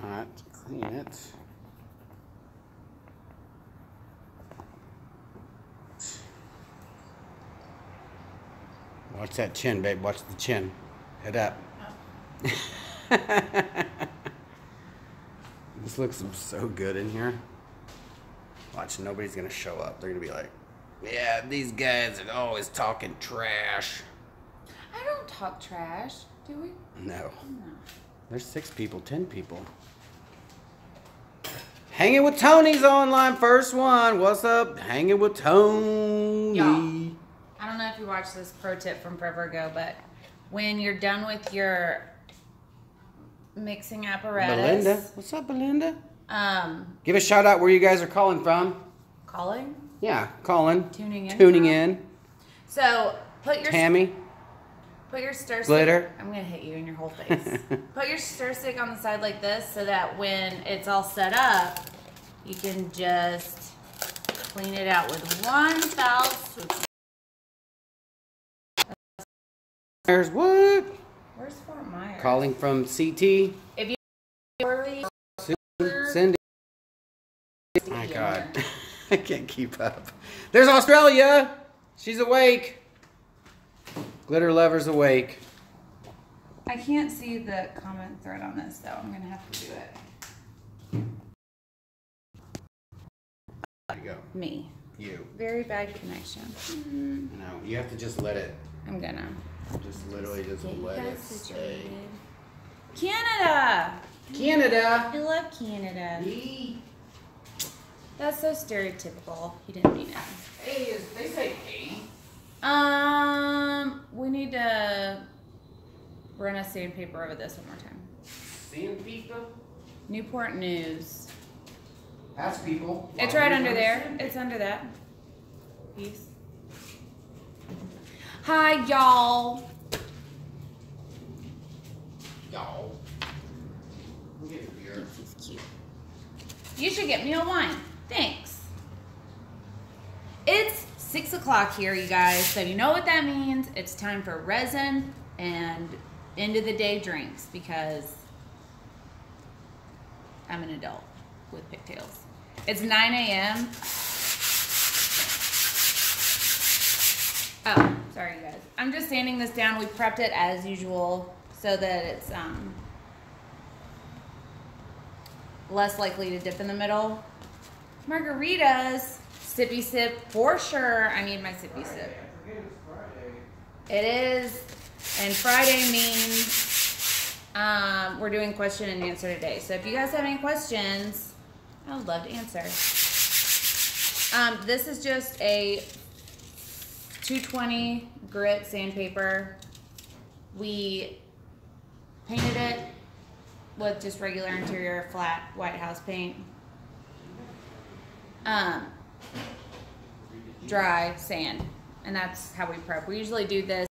not. Clean it. Watch that chin, babe. Watch the chin. Head up. Oh. This looks so good in here. Watch, nobody's gonna show up. They're gonna be like, yeah, these guys are always talking trash. I don't talk trash, do we? No. No. There's 6 people, 10 people. Hanging with Tony's online, first one. What's up? Hanging with Tony. Y'all, I don't know if you watched this pro tip from forever ago, but when you're done with your mixing apparatus. Belinda. What's up, Belinda? Um, Give a shout out where you guys are calling from. calling? Yeah, calling. Tuning in. Tuning in. So put your Tammy. Put your stir stick. Glitter. I'm gonna hit you in your whole face. Put your stir stick on the side like this, so that when it's all set up, you can just clean it out with one foul swoop. There's what? Where's Fort Myers? Calling from CT. If you poorly, Cindy. Oh my God. I can't keep up. There's Australia. She's awake. Glitter lover's awake. I can't see the comment thread on this, so I'm gonna have to do it. There you go. Me. You. Very bad connection. No, you have to just let it. I'm gonna. Just literally just let it stay. Canada! Canada. I love Canada. Hey, That's so stereotypical. He didn't mean it. they say hey. We need to run a sandpaper over this one more time. Sandpaper? Newport News. Ask people. It's right under there. It's under that piece. Hi, y'all. Y'all. We'll get a beer. This is cute. You should get me a wine. Thanks. It's 6 o'clock here, you guys, so you know what that means. It's time for resin and end of the day drinks, because I'm an adult with pigtails. It's 9 a.m. Oh, sorry, you guys. I'm just sanding this down. We prepped it as usual so that it's less likely to dip in the middle. Margaritas. Sippy sip for sure. I need my sippy sip. It is, and Friday means we're doing question and answer today. So if you guys have any questions, I would love to answer. This is just a 220 grit sandpaper. We painted it with just regular interior flat white house paint. Dry sand, and that's how we prep. We usually do this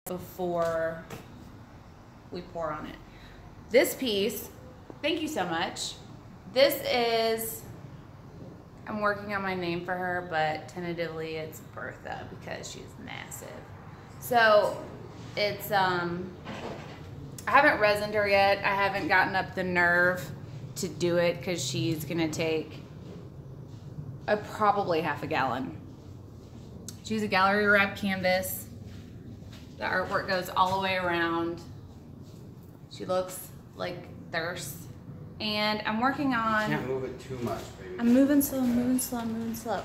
before we pour on it. This piece, thank you so much. This is, I'm working on my name for her, but tentatively it's Bertha because she's massive. So it's, I haven't resined her yet. I haven't gotten up the nerve to do it because she's gonna take probably half a gallon. She's a gallery wrap canvas. The artwork goes all the way around. She looks like thirst. And I'm working on... Can't move it too much, baby. I'm moving slow, I'm moving slow, I'm moving slow.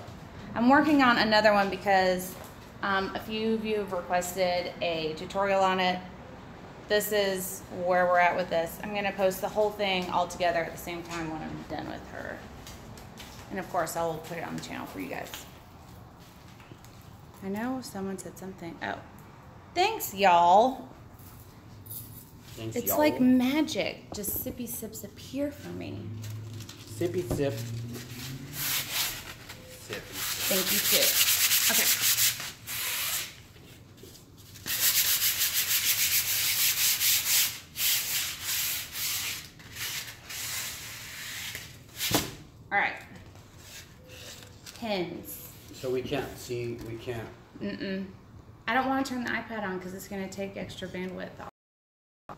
I'm working on another one because a few of you have requested a tutorial on it. This is where we're at with this. I'm gonna post the whole thing all together at the same time when I'm done with her. And of course, I'll put it on the channel for you guys. I know someone said something. Oh, thanks, y'all. Thanks, It's y'all. like magic. Just sippy sips appear for me. Sippy sip. Sippy. Thank you too. Okay. All right. Pins. So we can't see, we can't. I don't want to turn the iPad on because it's going to take extra bandwidth off.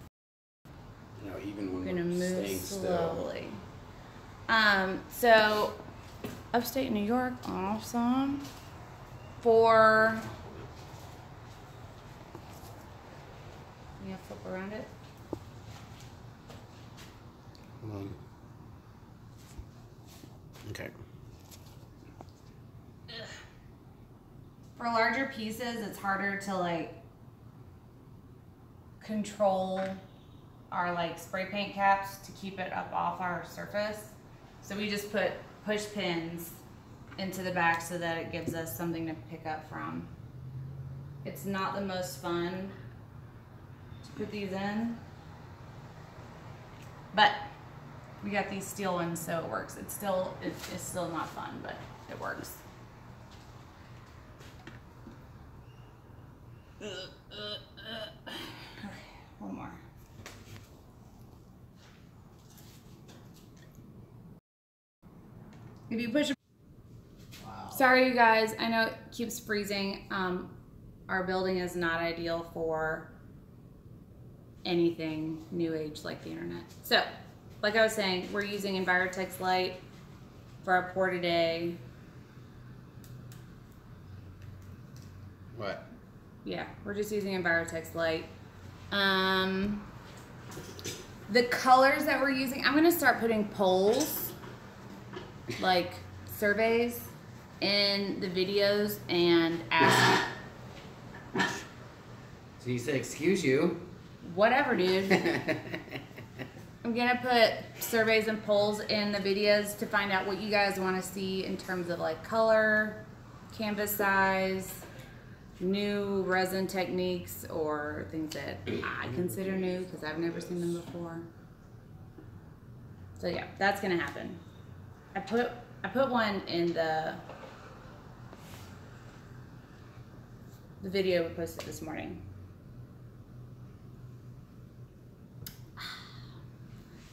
No, even when we're gonna we're move staying still. slowly. So upstate New York, awesome. For flip around it. Okay. For larger pieces, it's harder to like control our like spray paint caps to keep it up off our surface. So we just put push pins into the back so that it gives us something to pick up from. It's not the most fun to put these in, but we got these steel ones, so it works. It's still not fun, but it works. Okay, one more. If you push. Wow. Sorry, you guys. I know it keeps freezing. Our building is not ideal for anything new age like the internet. So, like I was saying, we're using Envirotex Lite for our pour today. What? Yeah, we're just using Envirotex Lite. The colors that we're using, I'm gonna start putting polls, like surveys, in the videos and ask. So you say, excuse you. Whatever, dude. I'm gonna put surveys and polls in the videos to find out what you guys want to see in terms of like color, canvas size, new resin techniques, or things that I consider new because I've never seen them before. So yeah, that's gonna happen. I put one in the video we posted this morning.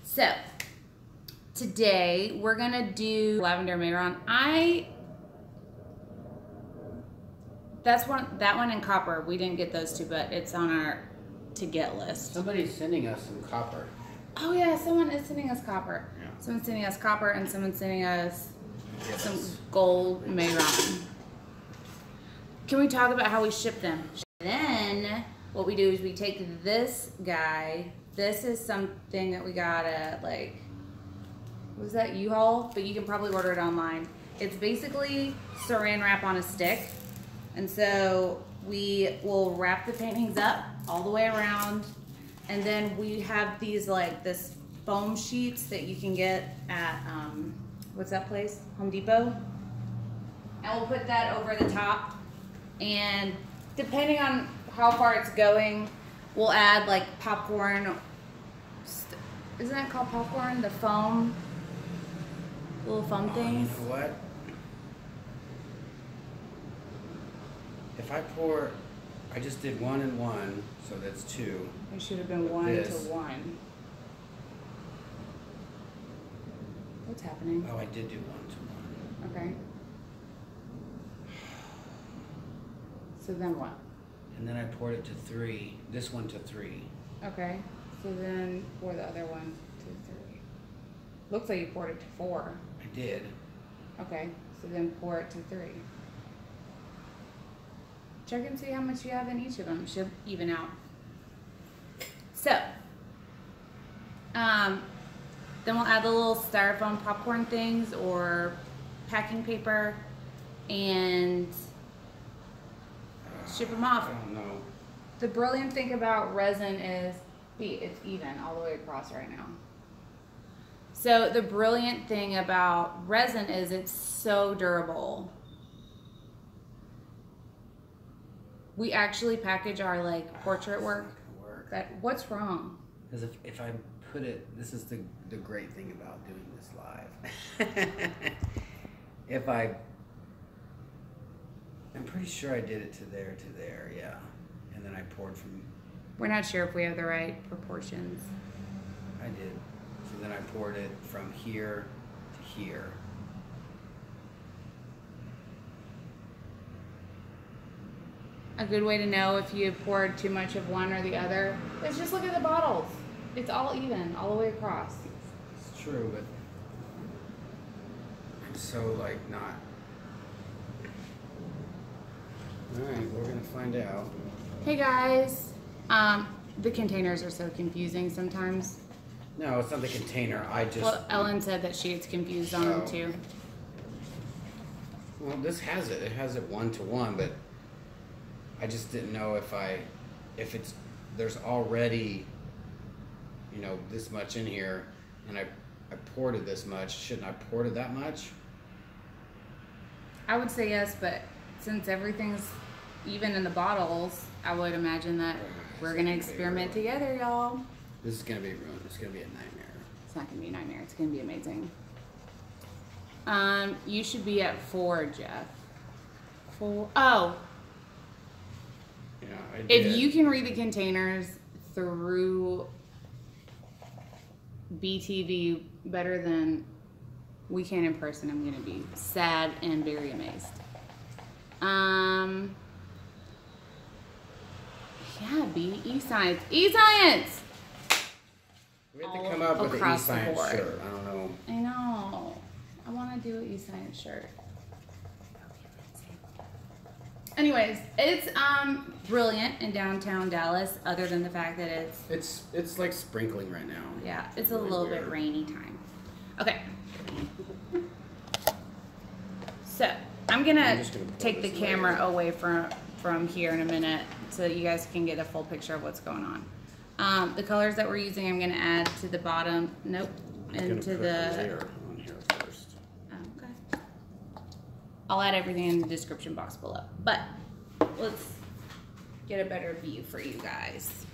So today we're gonna do lavender Mehron. That one in copper. We didn't get those two, but it's on our to get list. Somebody's sending us some copper. Oh yeah, someone is sending us copper. Yeah. Someone's sending us copper and someone's sending us some gold Mehron. Can we talk about how we ship them? Then what we do is we take this guy. This is something that we got at like, what was that, U-Haul? But you can probably order it online. It's basically saran wrap on a stick. And so we will wrap the paintings up all the way around. And then we have these like this foam sheets that you can get at, what's that place? Home Depot. And we'll put that over the top. And depending on how far it's going, we'll add like popcorn. Isn't that called popcorn? The foam, little foam things. You know what? If I pour, I just did 1 and 1, so that's 2. It should have been 1 to 1. What's happening? Oh, I did do 1 to 1. Okay. So then what? And then I poured it to 3. This one to 3. Okay. So then pour the other one to 3. Looks like you poured it to 4. I did. Okay. So then pour it to 3. Check and see how much you have in each of them. Should even out. So, then we'll add the little styrofoam popcorn things or packing paper and ship them off. I don't know. The brilliant thing about resin is, it's even all the way across right now. So the brilliant thing about resin is it's so durable. We actually package our like portrait work. What's wrong? Because if I put it, this is the great thing about doing this live. I'm pretty sure I did it to there, yeah. And then I poured from. We're not sure if we have the right proportions. I did. So then I poured it from here to here. A good way to know if you poured too much of one or the other is just look at the bottles. It's all even, all the way across. It's true, but I'm so like not. Alright, we're gonna find out. Hey guys. The containers are so confusing sometimes. No, it's not the container. I just. Well, Ellen said that she gets confused on them too. Well, this has it. It has it 1-to-1, but I just didn't know if it's there's already, you know, this much in here, and I poured this much. Shouldn't I pour it that much? I would say yes, but since everything's even in the bottles, I would imagine that we're gonna experiment together, y'all. This is gonna be ruined. It's gonna be a nightmare. It's not gonna be a nightmare. It's gonna be amazing. You should be at 4, Jeff. 4. Oh. Yeah, I did. If you can read the containers through BTV better than we can in person, I'm gonna be sad and very amazed. Yeah, E-Science. E-Science! We have to come up with an across the E-Science board. shirt. I don't know. I know. I want to do an E-Science shirt. Anyways, it's brilliant in downtown Dallas, other than the fact that It's like sprinkling right now. yeah, it's a little bit rainy time. Okay. So I'm gonna take the camera away from here in a minute so that you guys can get a full picture of what's going on. The colors that we're using, I'm gonna add to the bottom. Nope, into the layer on here first. Okay. I'll add everything in the description box below. But let's get a better view for you guys.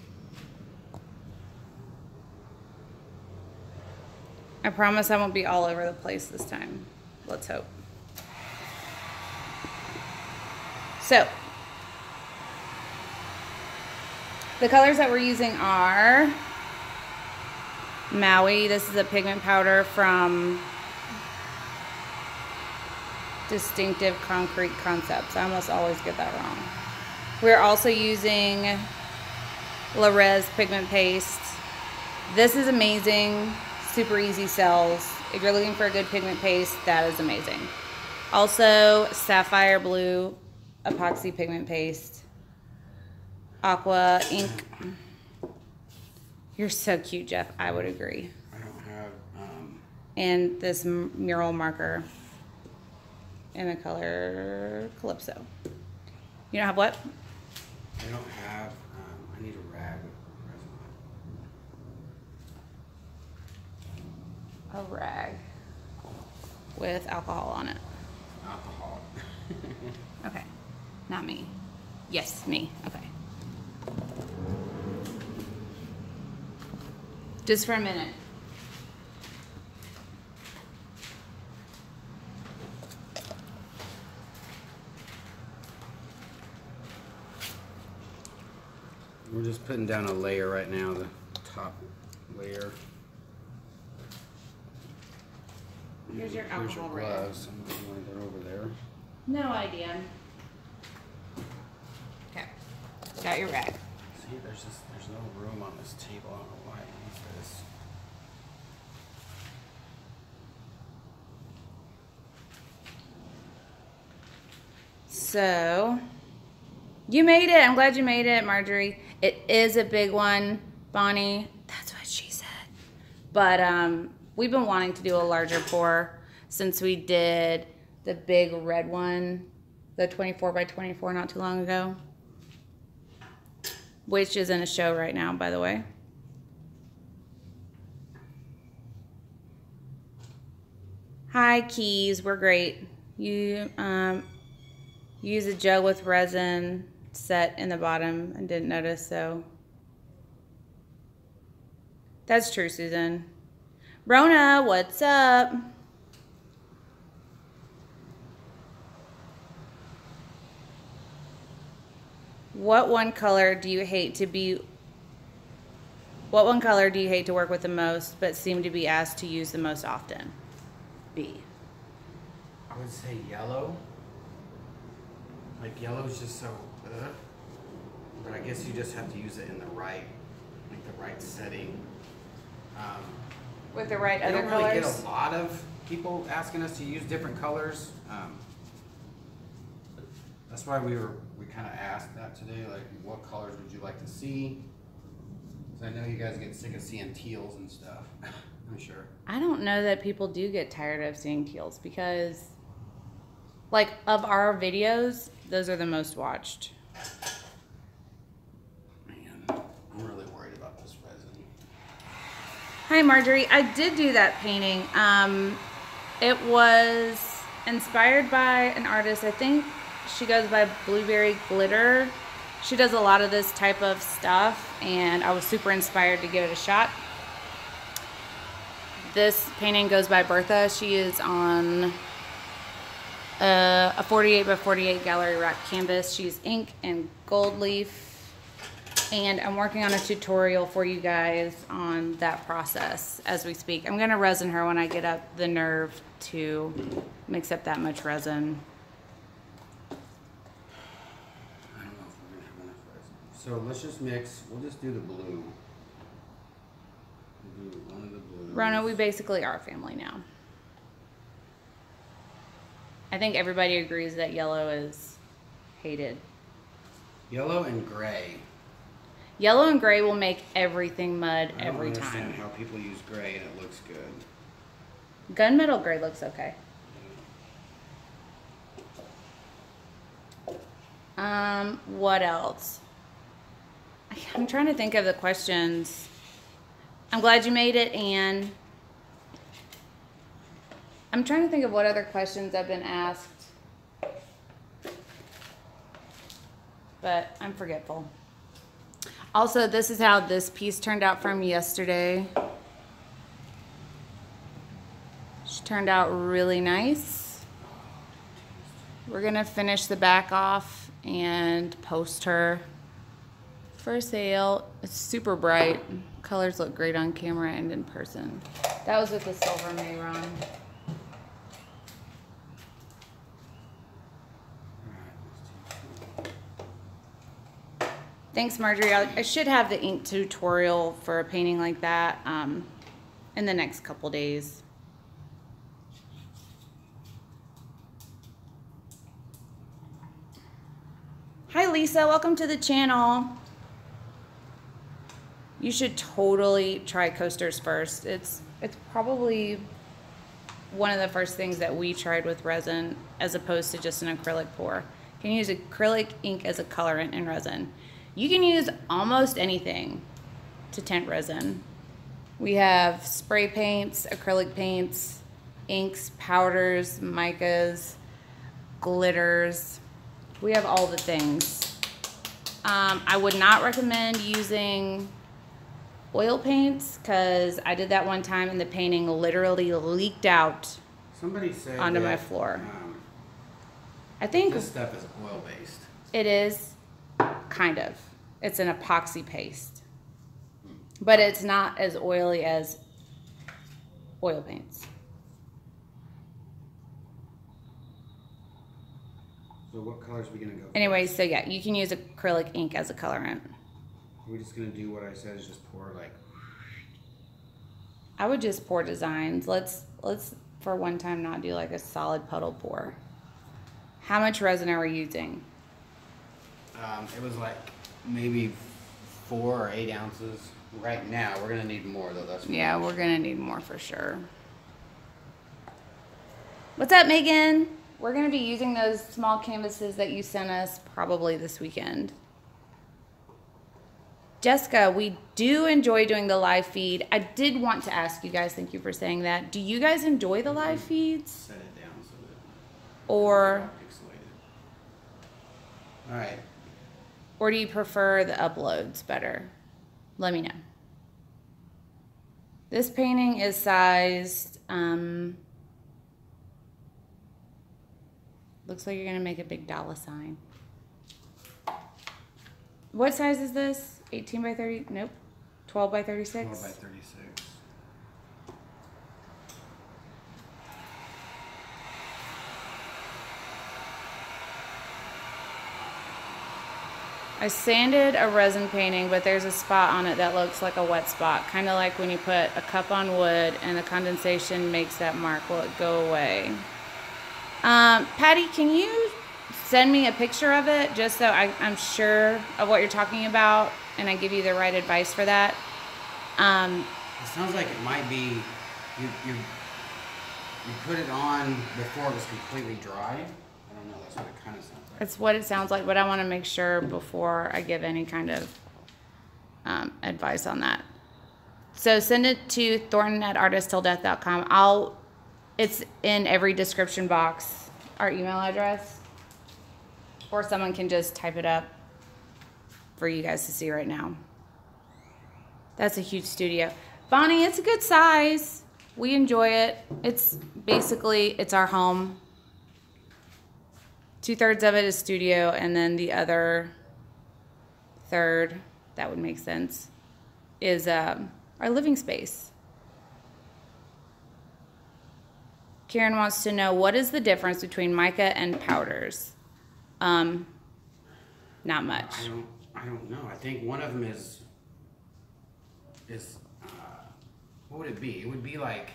I promise I won't be all over the place this time. Let's hope. So, the colors that we're using are Maui. This is a pigment powder from Distinctive Concrete Concepts. I almost always get that wrong. We're also using Le'Rez Pigment Paste. This is amazing. Super easy sells. If you're looking for a good pigment paste, that is amazing. Also, Sapphire Blue Epoxy Pigment Paste. Aqua Ink. You're so cute, Jeff. I would agree. I don't have. And this Mural marker in the color Calypso. You don't have what? I don't have. I need a rag. A rag with alcohol on it. Alcohol. Okay. Not me. Yes, me. Okay. Just for a minute. We're just putting down a layer right now, the top layer. Here's your Here's alcohol your rag. gloves. I'm going to lay that over there. No idea. Okay. Got your rag. See, there's no room on this table. I don't know why I use this. So, you made it. I'm glad you made it, Marjorie. It is a big one, Bonnie. That's what she said. But we've been wanting to do a larger pour since we did the big red one, the 24 by 24 not too long ago, which is in a show right now, by the way. Hi, Keys. We're great. You use a gel with resin set in the bottom and didn't notice, so that's true, Susan. Rona, what's up? What one color do you hate to work with the most but seem to be asked to use the most often? B. I would say yellow. Like yellow's just so but I guess you just have to use it in the right setting. With the right we other don't really colors? get a lot of people asking us to use different colors. That's why we kind of asked that today, like what colors would you like to see? Because I know you guys get sick of seeing teals and stuff. I'm sure. I don't know that people do get tired of seeing teals because, like, of our videos, those are the most watched. Man, I'm really worried about this resin. Hi, Marjorie. I did do that painting. It was inspired by an artist. I think she goes by Blueberry Glitter. She does a lot of this type of stuff, and I was super inspired to give it a shot. This painting goes by Bertha. She is on a 48 by 48 gallery rack canvas. She's ink and gold leaf, and I'm working on a tutorial for you guys on that process as we speak. I'm gonna resin her when I get up the nerve to mix up that much resin. I don't know if we're gonna have enough resin. So let's just mix. We'll just do the blue. We'll do one of the blues. Rona, we basically are family now. I think everybody agrees that yellow is hated. Yellow and gray. Yellow and gray will make everything mud every I don't understand time. how people use gray and it looks good. Gunmetal gray looks okay. What else? I'm trying to think of the questions. I'm glad you made it, Anne. I'm trying to think of what other questions I've been asked. But I'm forgetful. Also, this is how this piece turned out from yesterday. She turned out really nice. We're gonna finish the back off and post her for sale. It's super bright. Colors look great on camera and in person. That was with the silver Mehron. Thanks, Marjorie. I should have the ink tutorial for a painting like that in the next couple days. Hi, Lisa. Welcome to the channel. You should totally try coasters first. It's probably one of the first things that we tried with resin as opposed to just an acrylic pour. You can use acrylic ink as a colorant in resin. You can use almost anything to tint resin. We have spray paints, acrylic paints, inks, powders, micas, glitters. We have all the things. I would not recommend using oil paints because I did that one time and the painting literally leaked out onto my floor. I think this stuff is oil based. It is, kind of. It's an epoxy paste, but it's not as oily as oil paints. So what colors are we gonna go for? Anyway, so yeah, you can use acrylic ink as a colorant. We're just gonna do what I said, is just pour like. I would just pour designs. Let's for one time not do like a solid puddle pour. How much resin are we using? It was like maybe 4 or 8 ounces. Right now, we're gonna need more though. That's Yeah, we're gonna need more for sure. What's up, Megan? We're gonna be using those small canvases that you sent us probably this weekend. Jessica, we do enjoy doing the live feed. I did want to ask you guys, thank you for saying that. Do you guys enjoy the live feeds? Set it down so that Or it's not pixelated. All right. Or do you prefer the uploads better? Let me know. This painting is sized, looks like you're gonna make a big dollar sign. What size is this? 18 by 30, nope. 12 by 36? 12 by 36. I sanded a resin painting, but there's a spot on it that looks like a wet spot. Kind of like when you put a cup on wood and the condensation makes that mark. Will it go away? Patty, can you send me a picture of it just so I'm sure of what you're talking about and I give you the right advice for that? It sounds like it might be, you put it on before it was completely dry. I don't know, that's what it kind of sounds like. That's what it sounds like, but I want to make sure before I give any kind of advice on that. So send it to thornton@artisttilldeath.com. It's in every description box, our email address, or someone can just type it up for you guys to see right now. That's a huge studio. Bonnie, it's a good size. We enjoy it. It's our home. 2/3 of it is studio, and then the other third, that would make sense, is our living space. Karen wants to know, what is the difference between mica and powders? Not much. I don't know. I think one of them is what would it be? It would be like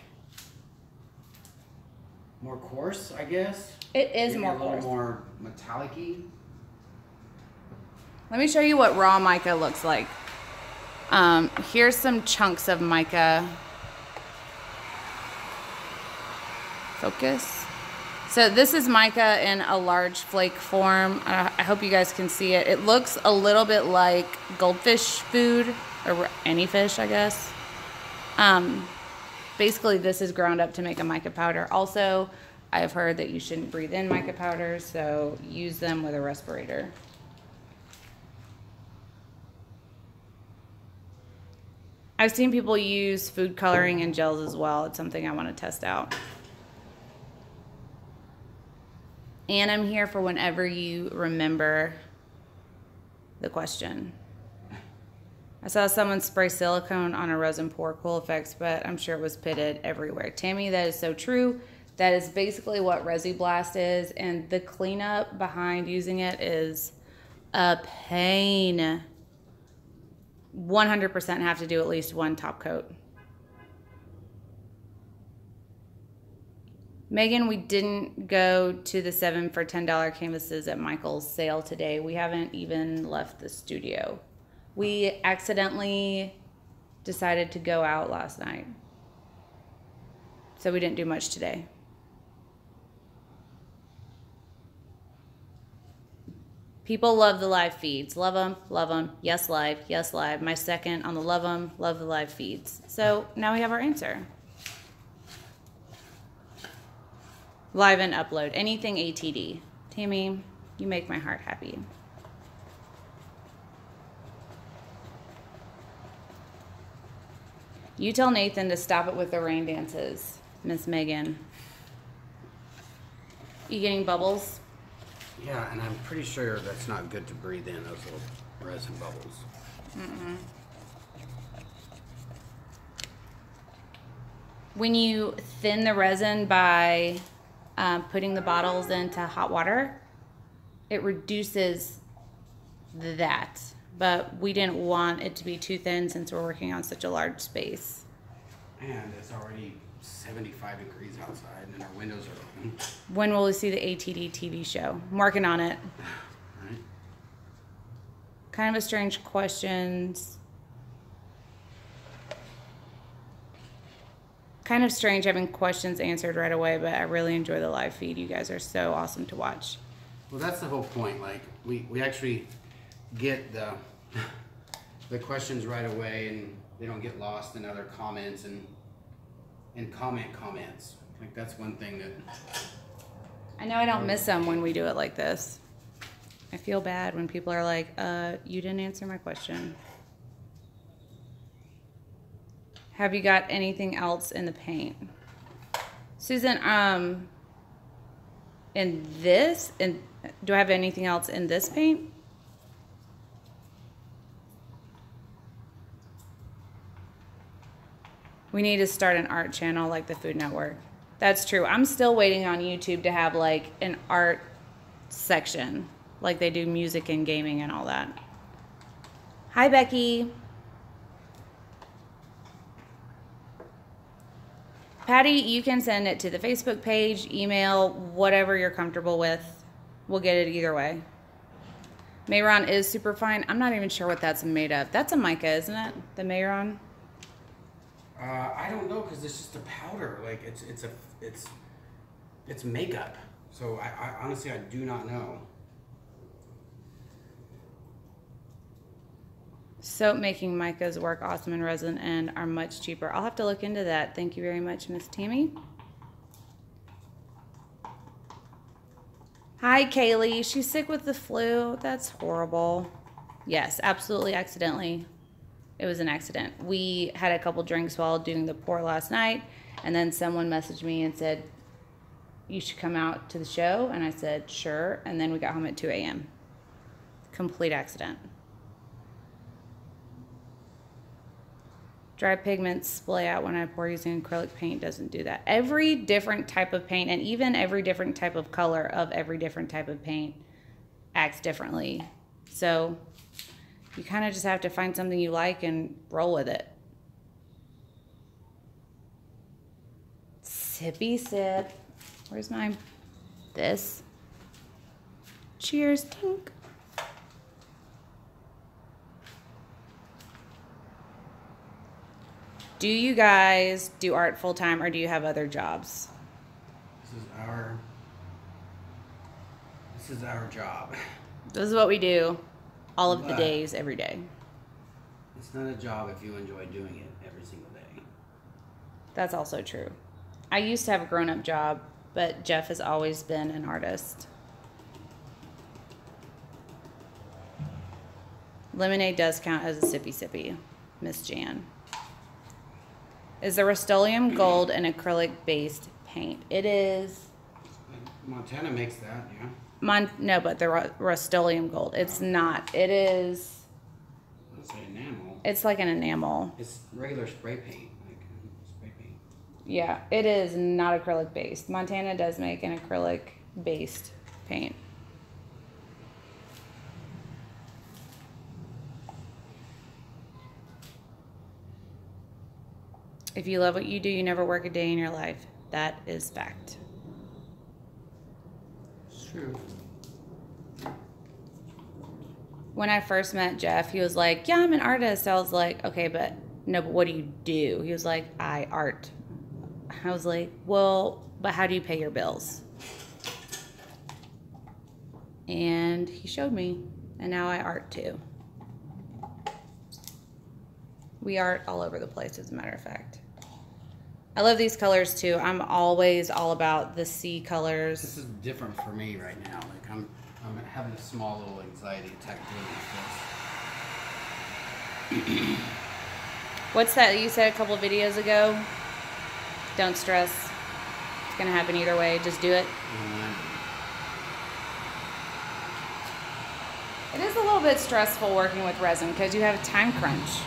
more coarse, I guess. It is maybe more a little coarse. more metallic-y. Let me show you what raw mica looks like. Here's some chunks of mica. Focus. So this is mica in a large flake form. I hope you guys can see it. It looks a little bit like goldfish food, or any fish, I guess. Basically, this is ground up to make a mica powder. Also, I've heard that you shouldn't breathe in mica powders, so use them with a respirator. I've seen people use food coloring and gels as well. It's something I want to test out. And I'm here for whenever you remember the question. I saw someone spray silicone on a resin pour, cool effects, but I'm sure it was pitted everywhere. Tammy, that is so true. That is basically what Resi Blast is, and the cleanup behind using it is a pain. 100% have to do at least one top coat. Megan, we didn't go to the 7 for $10 canvases at Michael's sale today. We haven't even left the studio. We accidentally decided to go out last night, so we didn't do much today. People love the live feeds. Love them, love them. Yes, live. Yes, live. My second on the love them, love the live feeds. So now we have our answer. Live and upload. Anything ATD. Tammy, you make my heart happy. You tell Nathan to stop it with the rain dances, Miss Megan. You getting bubbles? Yeah, and I'm pretty sure that's not good to breathe in, those little resin bubbles. Mm-mm. When you thin the resin by putting the bottles into hot water, it reduces that. But we didn't want it to be too thin since we're working on such a large space. And it's already 75 degrees outside and our windows are open. When will we see the ATD TV show? I'm working on it. Right. Kind of a strange questions. Kind of strange having questions answered right away, but I really enjoy the live feed. You guys are so awesome to watch. Well, that's the whole point. Like, we actually get the questions right away, and they don't get lost in other comments and comments. Like, that's one thing that I know I don't miss them when we do it like this. I feel bad when people are like, you didn't answer my question. Have you got anything else in the paint? Susan, in this, do I have anything else in this paint? We need to start an art channel like the Food Network. That's true. I'm still waiting on YouTube to have like an art section, like they do music and gaming and all that. Hi, Becky. Patty, you can send it to the Facebook page, email, whatever you're comfortable with. We'll get it either way. Mehron is super fine. I'm not even sure what that's made of. That's a mica, isn't it? The Mehron? I don't know, because it's just a powder. Like it's makeup. So I honestly, I do not know. Soap making micas work awesome in resin and are much cheaper. I'll have to look into that. Thank you very much, Miss Tammy. Hi, Kaylee. She's sick with the flu. That's horrible. Yes, absolutely accidentally. It was an accident. We had a couple drinks while doing the pour last night, and then someone messaged me and said, you should come out to the show. And I said, sure. And then we got home at 2 a.m. Complete accident. Dry pigments splay out when I pour using acrylic paint. Doesn't do that. Every different type of paint, and even every different type of color of every different type of paint acts differently. So you kind of just have to find something you like and roll with it. Sippy sip. Where's my, this? Cheers, Tink. Do you guys do art full time, or do you have other jobs? This is our job. This is what we do all of the days, every day. It's not a job if you enjoy doing it every single day. That's also true. I used to have a grown-up job, but Jeff has always been an artist. Lemonade does count as a sippy, Miss Jan. Is the Rust-Oleum Gold an acrylic-based paint? It is. Montana makes that, yeah. No, but the Rust-Oleum Gold. It's not. It is. It's like enamel. It's like an enamel. It's regular spray paint. Like spray paint. Yeah, it is not acrylic-based. Montana does make an acrylic-based paint. If you love what you do, you never work a day in your life. That is fact. It's true. When I first met Jeff, he was like, yeah, I'm an artist. I was like, okay, but what do you do? He was like, I art. I was like, well, but how do you pay your bills? And he showed me, and now I art too. We art all over the place, as a matter of fact. I love these colors too. I'm always all about the sea colors. This is different for me right now. Like I'm having a small little anxiety attack doing this. What's that you said a couple videos ago? Don't stress. It's gonna happen either way. Just do it. It is a little bit stressful working with resin because you have a time crunch.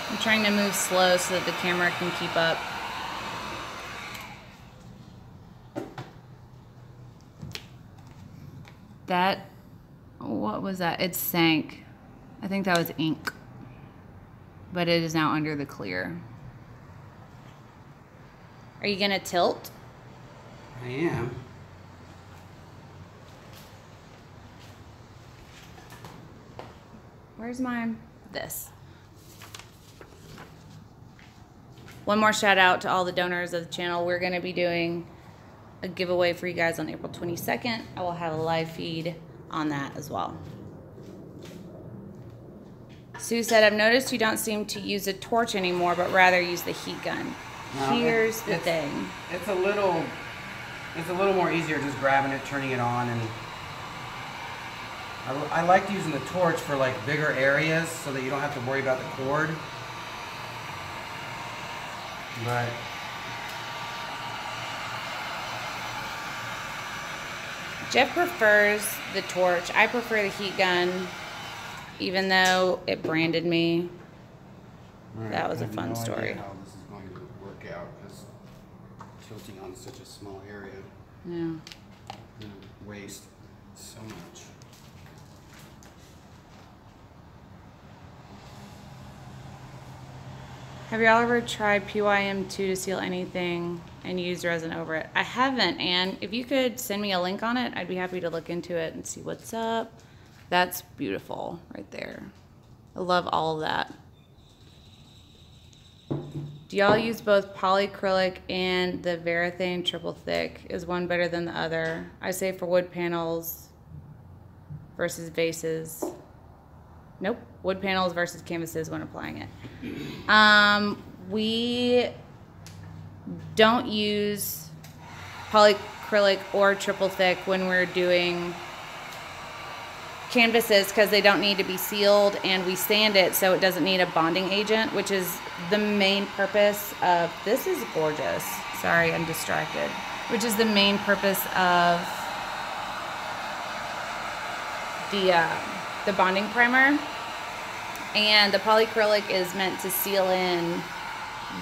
I'm trying to move slow so that the camera can keep up. That, what was that? It sank. I think that was ink. But it is now under the clear. Are you gonna tilt? I am. Where's mine? This. One more shout out to all the donors of the channel. We're going to be doing a giveaway for you guys on April 22nd. I will have a live feed on that as well. Sue said, I've noticed you don't seem to use a torch anymore, but rather use the heat gun. No, Here's the thing. It's a little more easier just grabbing it, turning it on, and I like using the torch for like bigger areas so that you don't have to worry about the cord. But Jeff prefers the torch. I prefer the heat gun, even though it branded me. Right. That was a fun I have no story. idea how this is going to work out because tilting on such a small area. Yeah. Waste so much. Have y'all ever tried PYM2 to seal anything and use resin over it? I haven't, and if you could send me a link on it, I'd be happy to look into it and see what's up. That's beautiful right there. I love all of that. Do y'all use both polyacrylic and the Varathane triple thick? Is one better than the other? I say for wood panels versus vases. Nope, wood panels versus canvases when applying it. We don't use polyacrylic or triple thick when we're doing canvases because they don't need to be sealed, and we sand it so it doesn't need a bonding agent, which is the main purpose of, this is gorgeous. Sorry, I'm distracted. Which is the main purpose of the bonding primer. And the polyacrylic is meant to seal in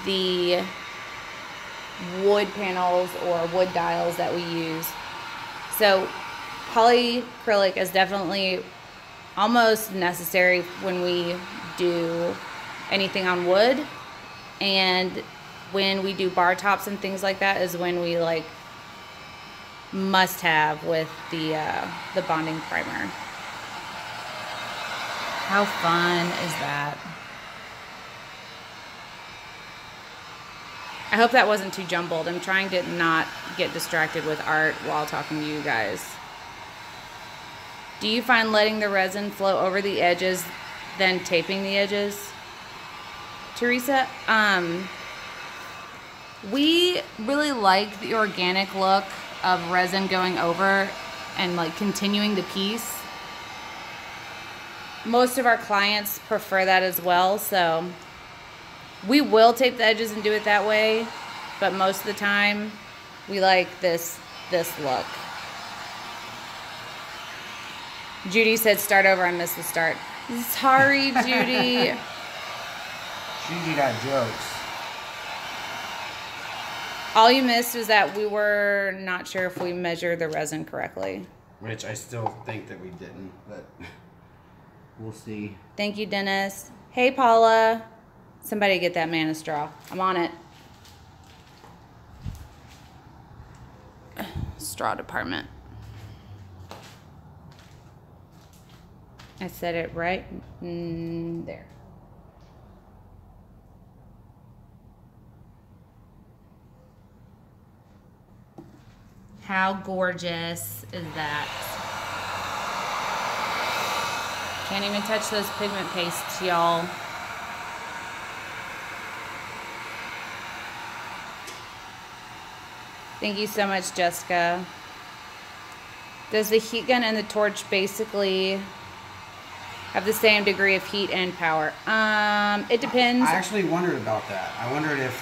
the wood panels or wood dials that we use. So polyacrylic is definitely almost necessary when we do anything on wood, and when we do bar tops and things like that is when we like must have with the bonding primer. How fun is that? I hope that wasn't too jumbled. I'm trying to not get distracted with art while talking to you guys. Do you find letting the resin flow over the edges, then taping the edges? Teresa, we really like the organic look of resin going over and like continuing the piece. Most of our clients prefer that as well, so we will tape the edges and do it that way, but most of the time we like this look. Judy said start over, I missed the start. Sorry, Judy. Judy got jokes. All you missed was that we were not sure if we measured the resin correctly. Which I still think that we didn't, but we'll see. Thank you, Dennis. Hey, Paula. Somebody get that man a straw. I'm on it. Straw department. I said it right there. How gorgeous is that? Can't even touch those pigment pastes, y'all. Thank you so much, Jessica. Does the heat gun and the torch basically have the same degree of heat and power? It depends. I actually wondered about that. I wondered if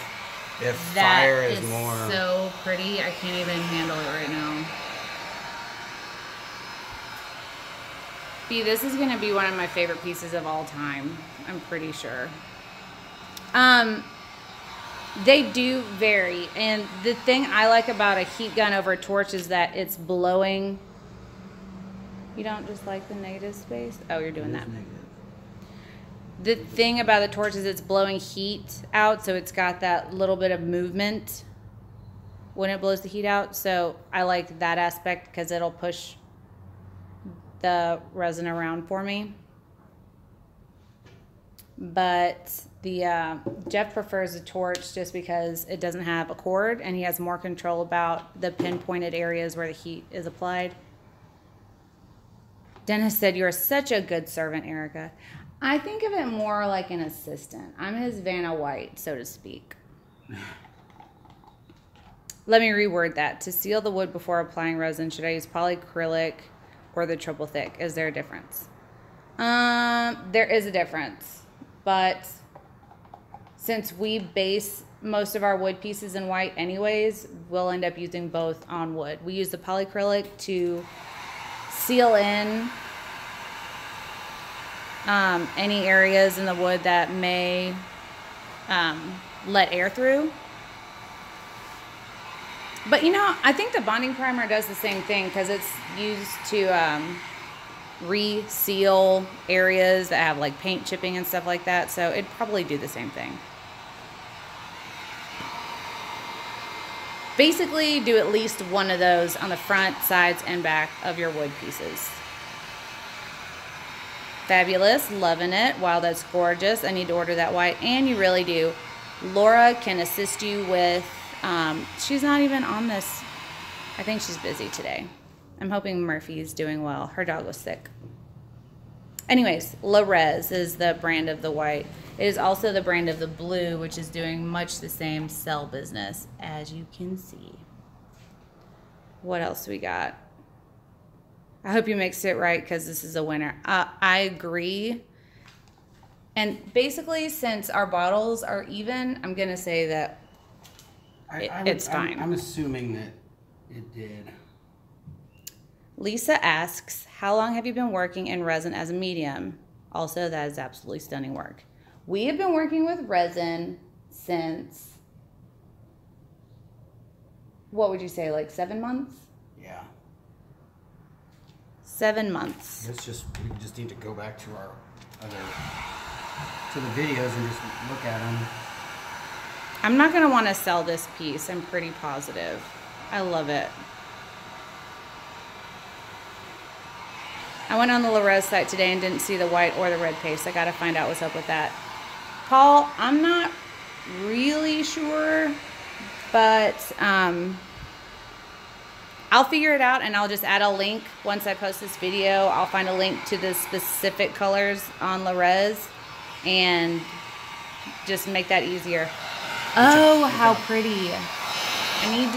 fire is more. That is so pretty. I can't even handle it right now. B, this is gonna be one of my favorite pieces of all time. I'm pretty sure. They do vary, and the thing I like about a heat gun over a torch is that it's blowing. You don't just like the negative space? Oh, you're doing that. Negative. The thing about the torch is it's blowing heat out, so it's got that little bit of movement when it blows the heat out. So I like that aspect because it'll push the resin around for me. But the Jeff prefers a torch just because it doesn't have a cord and he has more control about the pinpointed areas where the heat is applied. Dennis said, "You're such a good servant, Erica." I think of it more like an assistant. I'm his Vanna White, so to speak. Let me reword that. To seal the wood before applying resin, should I use polyacrylic or the triple thick? Is there a difference? There is a difference, but since we base most of our wood pieces in white anyways, we'll end up using both on wood. We use the polyacrylic to seal in any areas in the wood that may let air through. But you know, I think the bonding primer does the same thing because it's used to reseal areas that have like paint chipping and stuff like that. So it'd probably do the same thing. Basically, do at least one of those on the front, sides, and back of your wood pieces. Fabulous, loving it. Wow, that's gorgeous. I need to order that white, and you really do. Laura can assist you with, she's not even on this. I think she's busy today. I'm hoping Murphy's doing well. Her dog was sick. Anyways, Le'Rez is the brand of the white. It is also the brand of the blue, which is doing much the same sell business, as you can see. What else we got? I hope you mixed it right because this is a winner. I agree. And basically, since our bottles are even, I'm going to say that it's fine. I'm assuming that it did. Lisa asks, how long have you been working in resin as a medium? Also, that is absolutely stunning work. We have been working with resin since, what would you say, like 7 months? Yeah. 7 months. We just need to go back to to the videos and just look at them. I'm not going to want to sell this piece. I'm pretty positive. I love it. I went on the Le'Rez site today and didn't see the white or the red paste. I got to find out what's up with that. Paul, I'm not really sure, but I'll figure it out and I'll just add a link once I post this video. I'll find a link to the specific colors on Le'Rez and just make that easier. Oh, how pretty. I need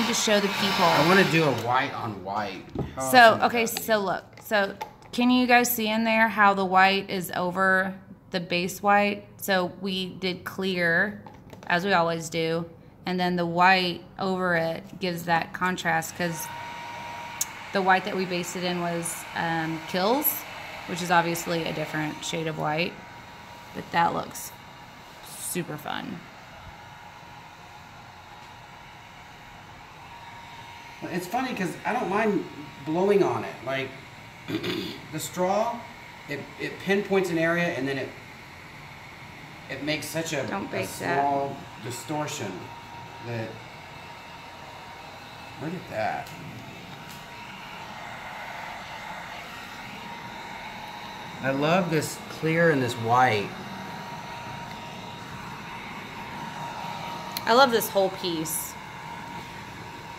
to show the people. I want to do a white on white. So, okay, so look. So, can you guys see in there how the white is over the base white? So, we did clear, as we always do, and then the white over it gives that contrast because the white that we based it in was Kills, which is obviously a different shade of white, but that looks super fun. It's funny because I don't mind blowing on it. Like the straw, it pinpoints an area and then it makes such a small distortion that. Look at that. I love this clear and this white. I love this whole piece.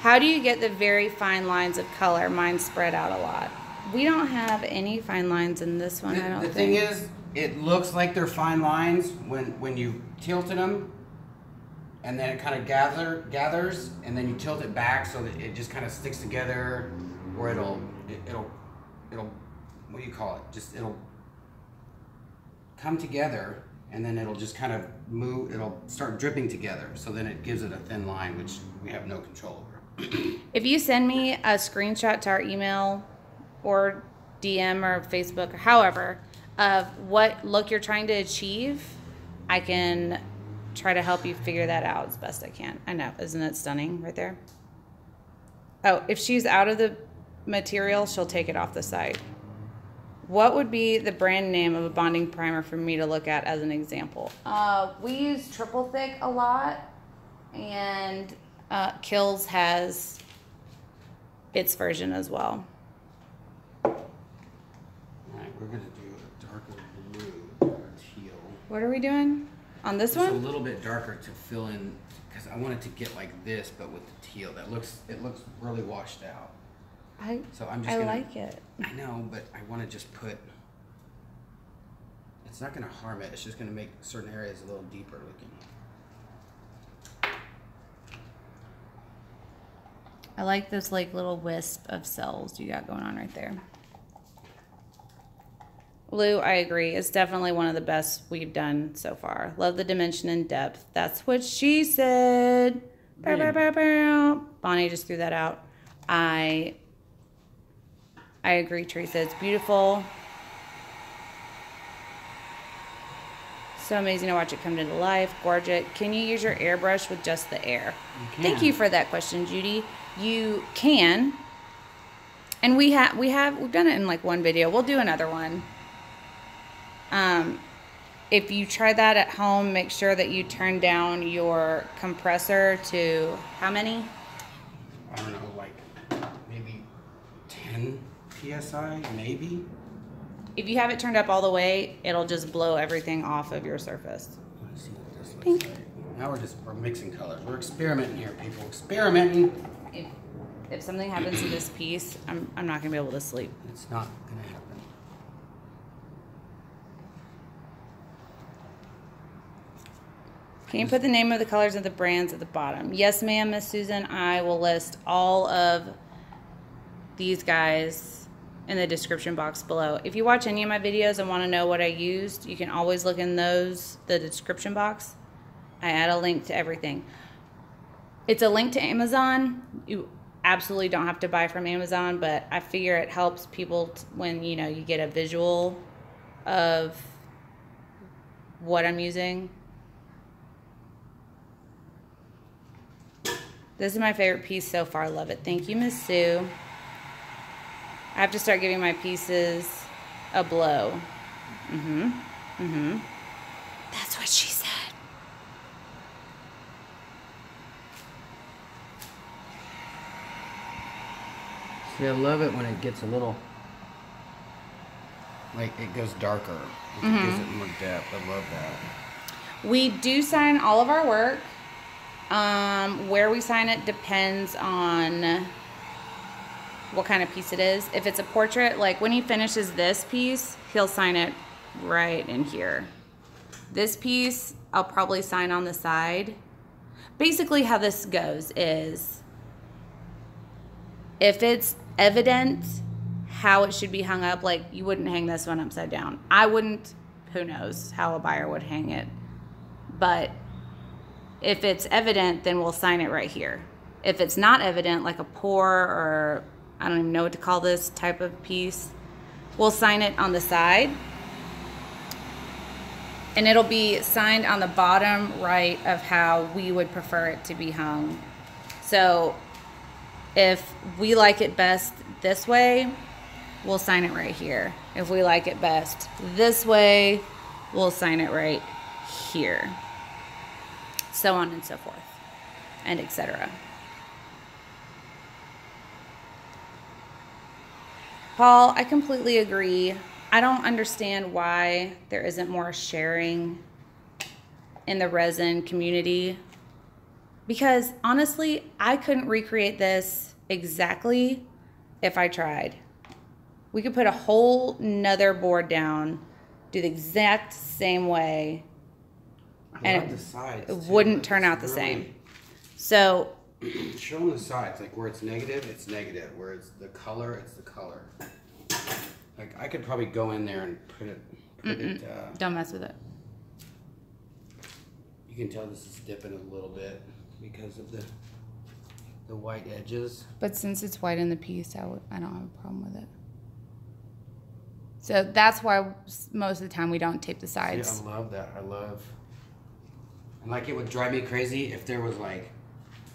How do you get the very fine lines of color? Mine spread out a lot. We don't have any fine lines in this one, I don't think. The thing is, it looks like they're fine lines when you tilted them, and then it kind of gathers, and then you tilt it back so that it just kind of sticks together, or it'll what do you call it? Just it'll come together, and then it'll just kind of move. It'll start dripping together, so then it gives it a thin line, which we have no control over. If you send me a screenshot to our email or DM or Facebook or however of what look you're trying to achieve, I can try to help you figure that out as best I can. I know, isn't it stunning right there? Oh, if she's out of the material, she'll take it off the site. What would be the brand name of a bonding primer for me to look at as an example? We use Triple Thick a lot, and Kills has its version as well. All right, we're gonna do a darker blue or teal. What are we doing on this Just one? a little bit darker to fill in, because I want it to get like this, but with the teal. It looks really washed out. So I'm just gonna, like it. I know, but I want to just put. It's not gonna harm it. It's just gonna make certain areas a little deeper looking. I like this like little wisp of cells you got going on right there. Lou, I agree. It's definitely one of the best we've done so far. Love the dimension and depth. That's what she said. Bow, bow, bow, bow. Bonnie just threw that out. I agree, Teresa. It's beautiful. So amazing to watch it come to life. Gorgeous. Can you use your airbrush with just the air? You can. Thank you for that question, Judy. You can. And we've done it in like one video. We'll do another one. If you try that at home, make sure that you turn down your compressor to how many? I don't know, like maybe 10 PSI, maybe. If you have it turned up all the way, it'll just blow everything off of your surface. Let's see what this looks like. Now we're mixing colors. We're experimenting here, people. Experimenting. If something happens to this piece, I'm not gonna be able to sleep. It's not gonna happen. Can you put the name of the colors of the brands at the bottom? Yes, ma'am, Miss Susan. I will list all of these guys in the description box below. If you watch any of my videos and want to know what I used, you can always look in the description box. I add a link to everything. It's a link to Amazon. You absolutely don't have to buy from Amazon, but I figure it helps people when you get a visual of what I'm using. This is my favorite piece so far. Love it. Thank you, Miss Sue. I have to start giving my pieces a blow. That's what she said. See, I love it when it gets a little, like it goes darker. It gives it more depth. I love that. We do sign all of our work. Where we sign it depends on what kind of piece it is. If it's a portrait, like when he finishes this piece, he'll sign it right in here. This piece, I'll probably sign on the side. Basically how this goes is, if it's evident how it should be hung up, like you wouldn't hang this one upside down. I wouldn't, who knows how a buyer would hang it. But if it's evident, then we'll sign it right here. If it's not evident, like a pour or I don't even know what to call this type of piece, we'll sign it on the side. And it'll be signed on the bottom right of how we would prefer it to be hung. So if we like it best this way, we'll sign it right here. If we like it best this way, we'll sign it right here. So on and so forth, and etc. Paul, I completely agree. I don't understand why there isn't more sharing in the resin community, because honestly, I couldn't recreate this exactly if I tried. We could put a whole nother board down, do the exact same way, and the sides it wouldn't turn out the same. So show them the sides, like where it's negative, where it's the color, it's the color. Like I could probably go in there and put it don't mess with it. You can tell this is dipping a little bit because of the white edges. But since it's white in the piece, I don't have a problem with it. So that's why most of the time we don't tape the sides. See, I love that. And like it would drive me crazy if there was like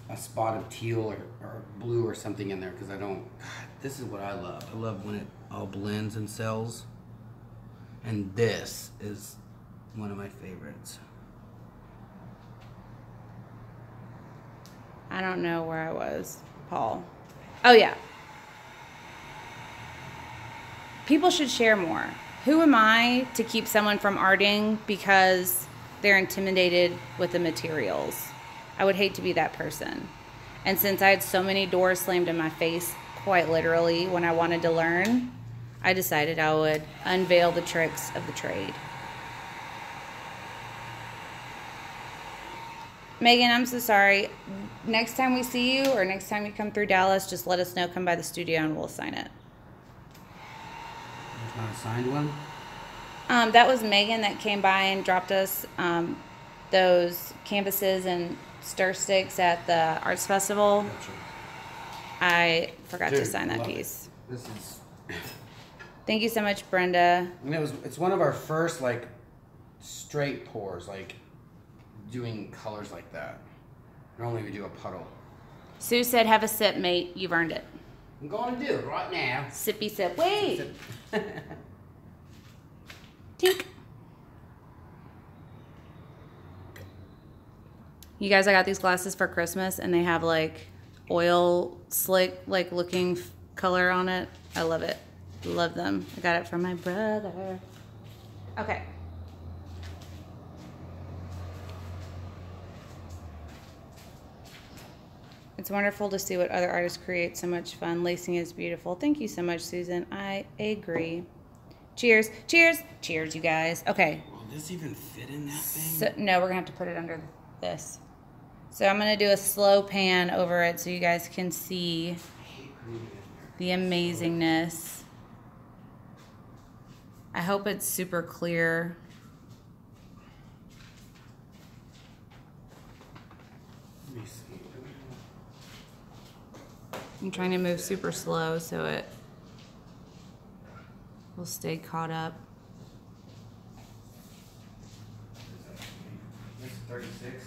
a spot of teal or blue or something in there, because God, this is what I love. I love when it all blends and sells. And this is one of my favorites. I don't know where I was, Paul. Oh yeah. People should share more. Who am I to keep someone from arting because they're intimidated with the materials? I would hate to be that person. And since I had so many doors slammed in my face, quite literally, when I wanted to learn, I decided I would unveil the tricks of the trade. Megan, I'm so sorry. Next time we see you or next time you come through Dallas, just let us know, come by the studio and we'll sign it. There's not a signed one? That was Megan that came by and dropped us those canvases and stir sticks at the Arts Festival. Gotcha. I forgot to sign that piece. This is... Thank you so much, Brenda. And it's one of our first like straight pours, like doing colors like that. Normally we do a puddle. Sue said, have a sip, mate. You've earned it. I'm going to do it right now. Sippy sip. Wait. Sip. Tink. You guys, I got these glasses for Christmas, and they have like oil slick, like looking color on it. I love it. Love them. I got it from my brother. Okay. It's wonderful to see what other artists create. So much fun. Lacing is beautiful. Thank you so much, Susan. I agree. Cheers. Cheers. Cheers, you guys. Okay. Will this even fit in that thing? So, no, we're going to have to put it under this. So I'm going to do a slow pan over it so you guys can see the amazingness. I hope it's super clear. Let me see. I'm trying to move super slow so it will stay caught up. This is 36.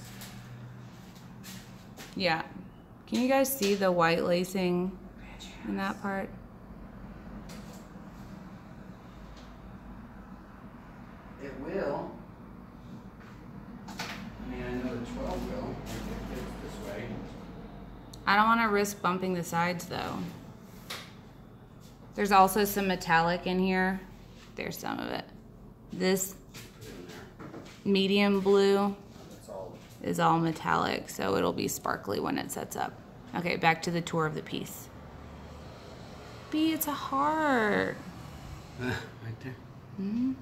Yeah. Can you guys see the white lacing in that part? It will. I mean, I know the 12 will. If it fits this way. I don't want to risk bumping the sides though. There's also some metallic in here. There's some of it. This medium blue is all metallic, so it'll be sparkly when it sets up. Okay, back to the tour of the piece. B, it's a heart. Right there. Mm-hmm.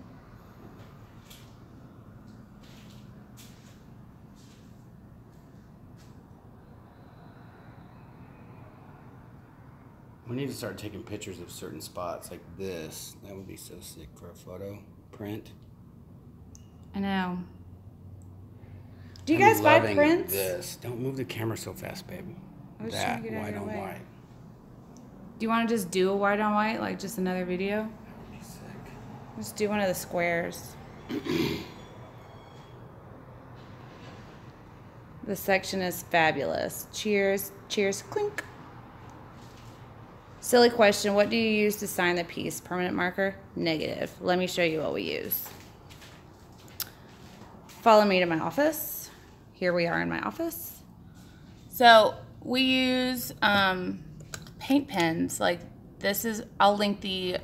We need to start taking pictures of certain spots like this. That would be so sick for a photo print. I know. Do you guys buy prints? This. Don't move the camera so fast, babe. I was that trying to get out of white your on way. white. Do you want to just do a white on white, like just another video? That would be sick. Let's do one of the squares. The section is fabulous. Cheers. Cheers. Clink. Silly question. What do you use to sign the piece? Permanent marker? Negative. Let me show you what we use. Follow me to my office. Here we are in my office. So we use paint pens. Like this is, I'll link the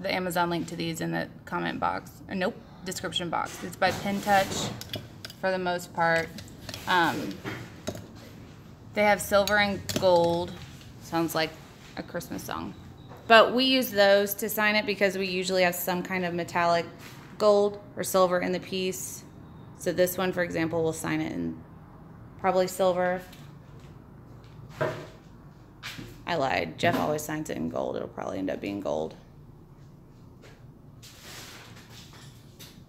Amazon link to these in the comment box. Nope, description box. It's by Pen Touch for the most part. They have silver and gold. Sounds like a Christmas song. But we use those to sign it because we usually have some kind of metallic gold or silver in the piece. So this one, for example, will sign it in probably silver. I lied. Jeff always signs it in gold. It'll probably end up being gold.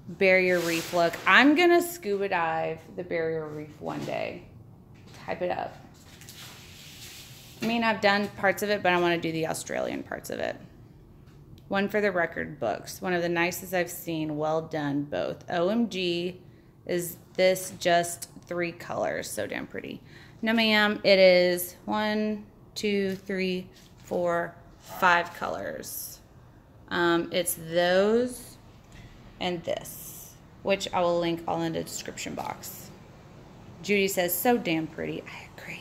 Barrier reef look. I'm gonna scuba dive the barrier reef one day. Type it up. I mean, I've done parts of it, but I want to do the Australian parts of it. One for the record books. One of the nicest I've seen. Well done, both. OMG, is this just 3 colors? So damn pretty. No, ma'am. It is 1, 2, 3, 4, 5 colors. It's those and this, which I will link all in the description box. Judy says, so damn pretty. I agree.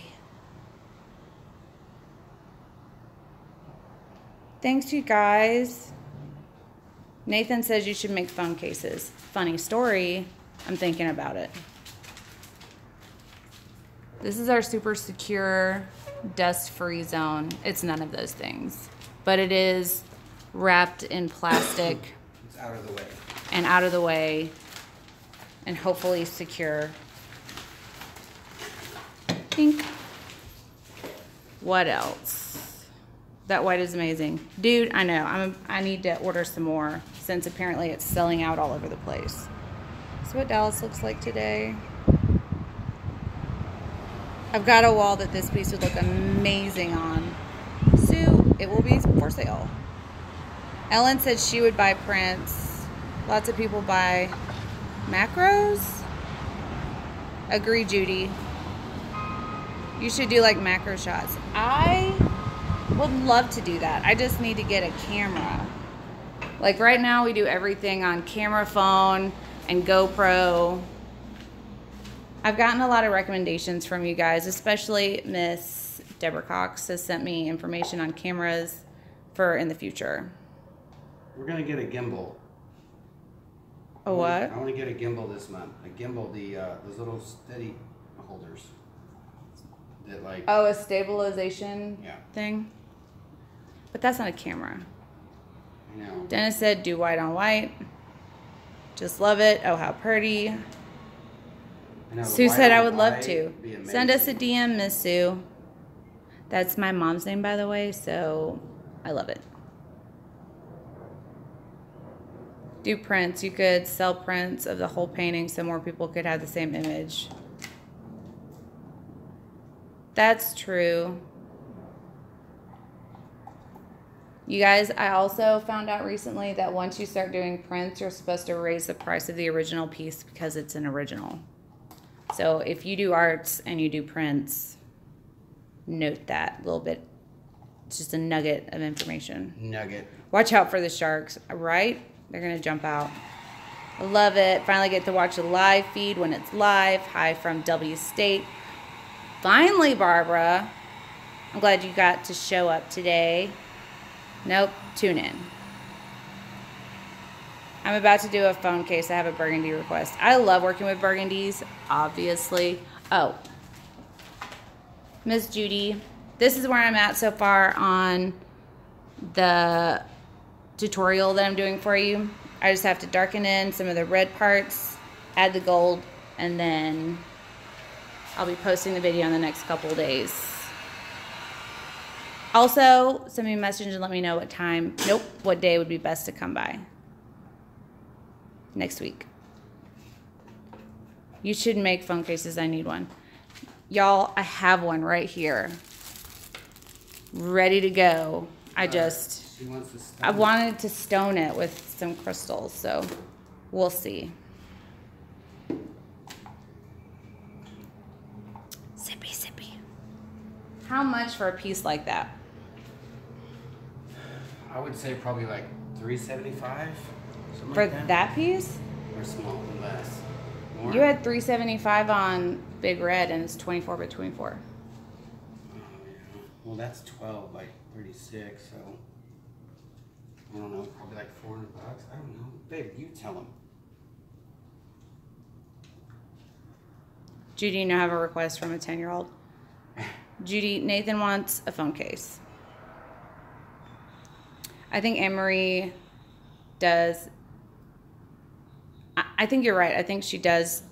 Thanks, you guys. Nathan says you should make phone cases. Funny story. I'm thinking about it. This is our super secure, dust-free zone. It's none of those things. But it is wrapped in plastic. It's out of the way. And out of the way. And hopefully secure. Pink. What else? That white is amazing. Dude, I know. I need to order some more since apparently it's selling out all over the place. So what Dallas looks like today. I've got a wall that this piece would look amazing on. Sue, it will be for sale. Ellen said she would buy prints. Lots of people buy macros. Agree, Judy. You should do like macro shots. I would love to do that. I just need to get a camera. Like right now we do everything on camera phone and GoPro. I've gotten a lot of recommendations from you guys, especially Miss Deborah Cox has sent me information on cameras for in the future. We're gonna get a gimbal. A what? I want to get a gimbal this month. A gimbal, those little steady holders. That like. Oh, a stabilization thing? But that's not a camera. I know. Dennis said, do white on white. Just love it. Oh, how pretty. I know, Sue said I would love to. Send us a DM, Miss Sue. That's my mom's name, by the way, so I love it. Do prints. You could sell prints of the whole painting so more people could have the same image. That's true. You guys, I also found out recently that once you start doing prints, you're supposed to raise the price of the original piece because it's an original. So if you do arts and you do prints, note that a little bit. It's just a nugget of information. Nugget. Watch out for the sharks, right? They're going to jump out. I love it. Finally get to watch the live feed when it's live. Hi from W State. Finally, Barbara. I'm glad you got to show up today. Nope, tune in. I'm about to do a phone case. I have a burgundy request. I love working with burgundies, obviously. Oh, Miss Judy, this is where I'm at so far on the tutorial that I'm doing for you. I just have to darken in some of the red parts, add the gold, and then I'll be posting the video in the next couple of days. Also, send me a message and let me know what time, what day would be best to come by. Next week. You should make phone cases. I need one. Y'all, I have one right here. Ready to go. I wanted to stone it with some crystals, so we'll see. Sippy, sippy. How much for a piece like that? I would say probably like $375. For that piece? Or small, less. More? You had $375 on Big Red, and it's 24 by 24. Oh, yeah. Well, that's 12 by 36, so I don't know, probably like $400. I don't know. Babe, you tell them. Judy, you now have a request from a 10-year-old. Judy, Nathan wants a phone case. I think Anne-Marie does. I think you're right. I think she does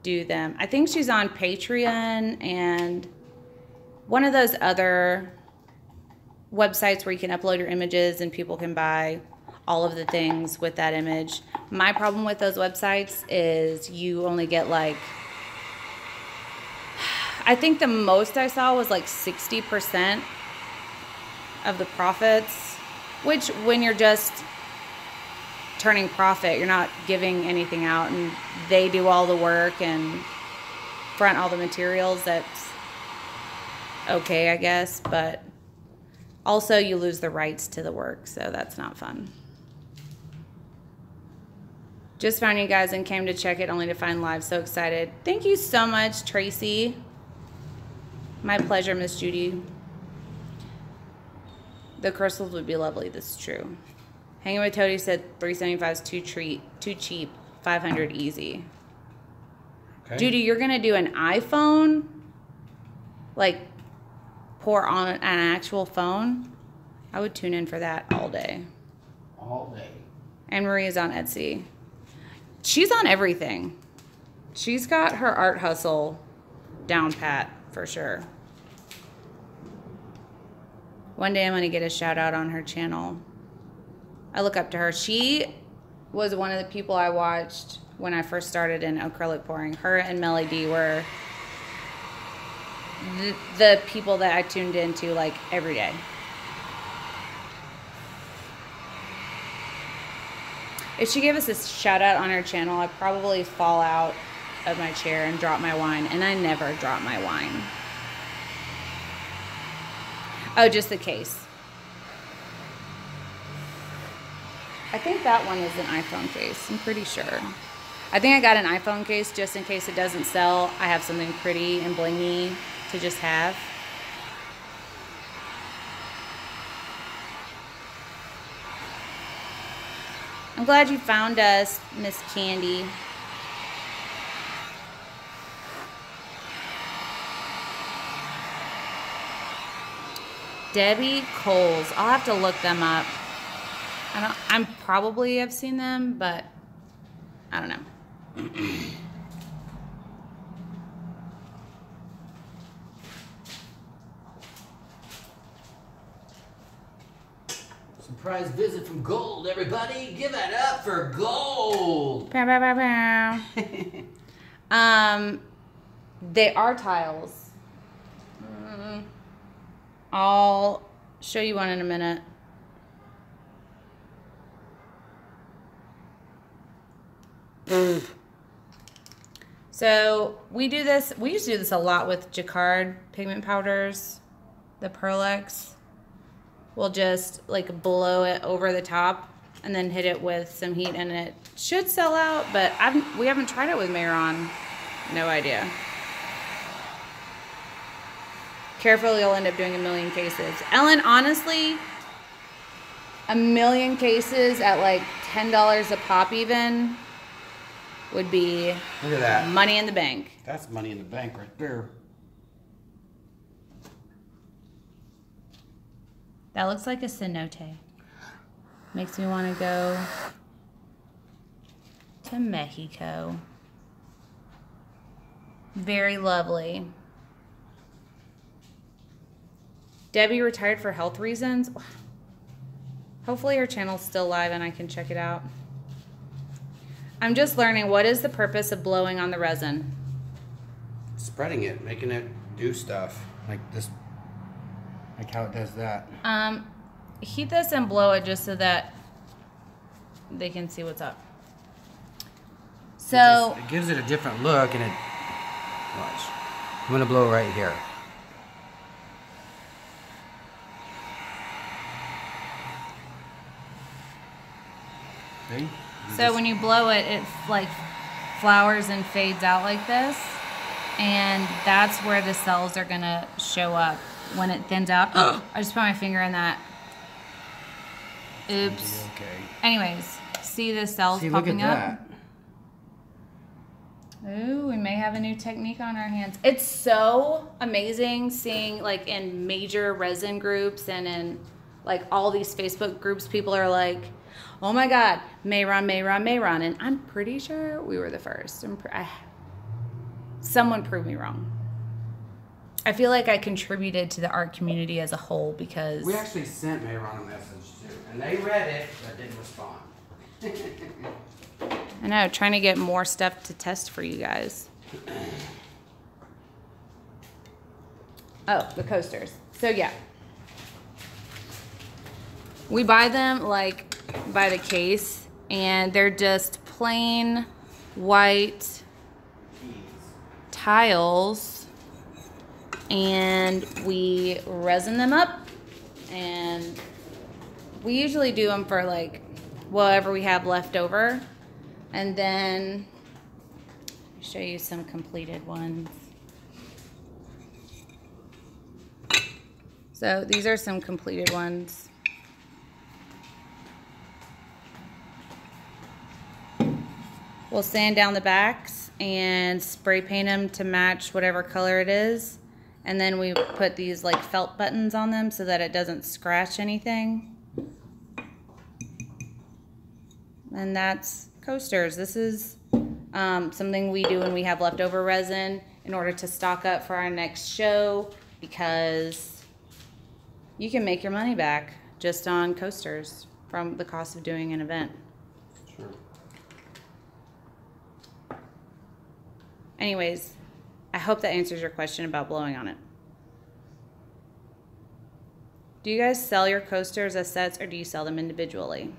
do them. I think she's on Patreon and one of those other websites where you can upload your images and people can buy all of the things with that image. My problem with those websites is you only get like, I think the most I saw was like 60% of the profits, which when you're just turning profit, you're not giving anything out, and they do all the work and front all the materials. That's okay, I guess, but also you lose the rights to the work, so that's not fun. Just found you guys and came to check it only to find live. So excited. Thank you so much, Tracy. My pleasure, Miss Judy. The crystals would be lovely. This is true. Hanging with Toady said $375 is too cheap. $500 easy. Okay. Judy, you're gonna do an iPhone? Like pour on an actual phone? I would tune in for that all day. All day. Anne Marie is on Etsy. She's on everything. She's got her art hustle down pat for sure. One day I'm going to get a shout out on her channel. I look up to her. She was one of the people I watched when I first started in acrylic pouring. Her and Melly D were the people that I tuned into like every day. If she gave us a shout out on her channel, I'd probably fall out of my chair and drop my wine, and I never drop my wine. Oh, just the case. I think that one is an iPhone case. I'm pretty sure. I think I got an iPhone case just in case it doesn't sell. I have something pretty and blingy to just have. I'm glad you found us, Miss Candy. Debbie Coles. I'll have to look them up. I'm probably have seen them, but I don't know. Surprise visit from Gold, everybody. Give it up for Gold. Pow, pow, pow, pow. They are tiles. I'll show you one in a minute. So we do this, we used to do this a lot with Jacquard pigment powders, the Pearlex. We'll just like blow it over the top and then hit it with some heat, and it should sell out, but we haven't tried it with Mehron. No idea. Careful, you'll end up doing 1,000,000 cases. Ellen, honestly, 1,000,000 cases at like $10 a pop even would be look at that. Money in the bank. That's money in the bank right there. That looks like a cenote. Makes me want to go to Mexico. Very lovely. Debbie retired for health reasons. Hopefully her channel's still live and I can check it out. I'm just learning, what is the purpose of blowing on the resin? Spreading it, making it do stuff. Like this, like how it does that. Heat this and blow it just so that they can see what's up. So it gives it a different look, and it, watch. I'm gonna blow right here. See? So when you blow it, it like flowers and fades out like this, and that's where the cells are gonna show up when it thins out. I just put my finger in that. Oops. Okay. Anyways, see the cells popping up? Ooh, we may have a new technique on our hands. It's so amazing seeing like in major resin groups and in like all these Facebook groups, people are like, oh my God, Mehron, Mehron, Mehron. And I'm pretty sure we were the first. Someone proved me wrong. I feel like I contributed to the art community as a whole because... We actually sent Mehron a message too, and they read it, but didn't respond. I know, trying to get more stuff to test for you guys. Oh, the coasters. So yeah. We buy them like by the case, and they're just plain white tiles, and we resin them up, and we usually do them for like whatever we have left over, and then I'll show you some completed ones. So these are some completed ones. We'll sand down the backs and spray paint them to match whatever color it is. And then we put these like felt buttons on them so that it doesn't scratch anything. And that's coasters. This is something we do when we have leftover resin in order to stock up for our next show, because you can make your money back just on coasters from the cost of doing an event. Sure. Anyways, I hope that answers your question about blowing on it. Do you guys sell your coasters as sets, or do you sell them individually?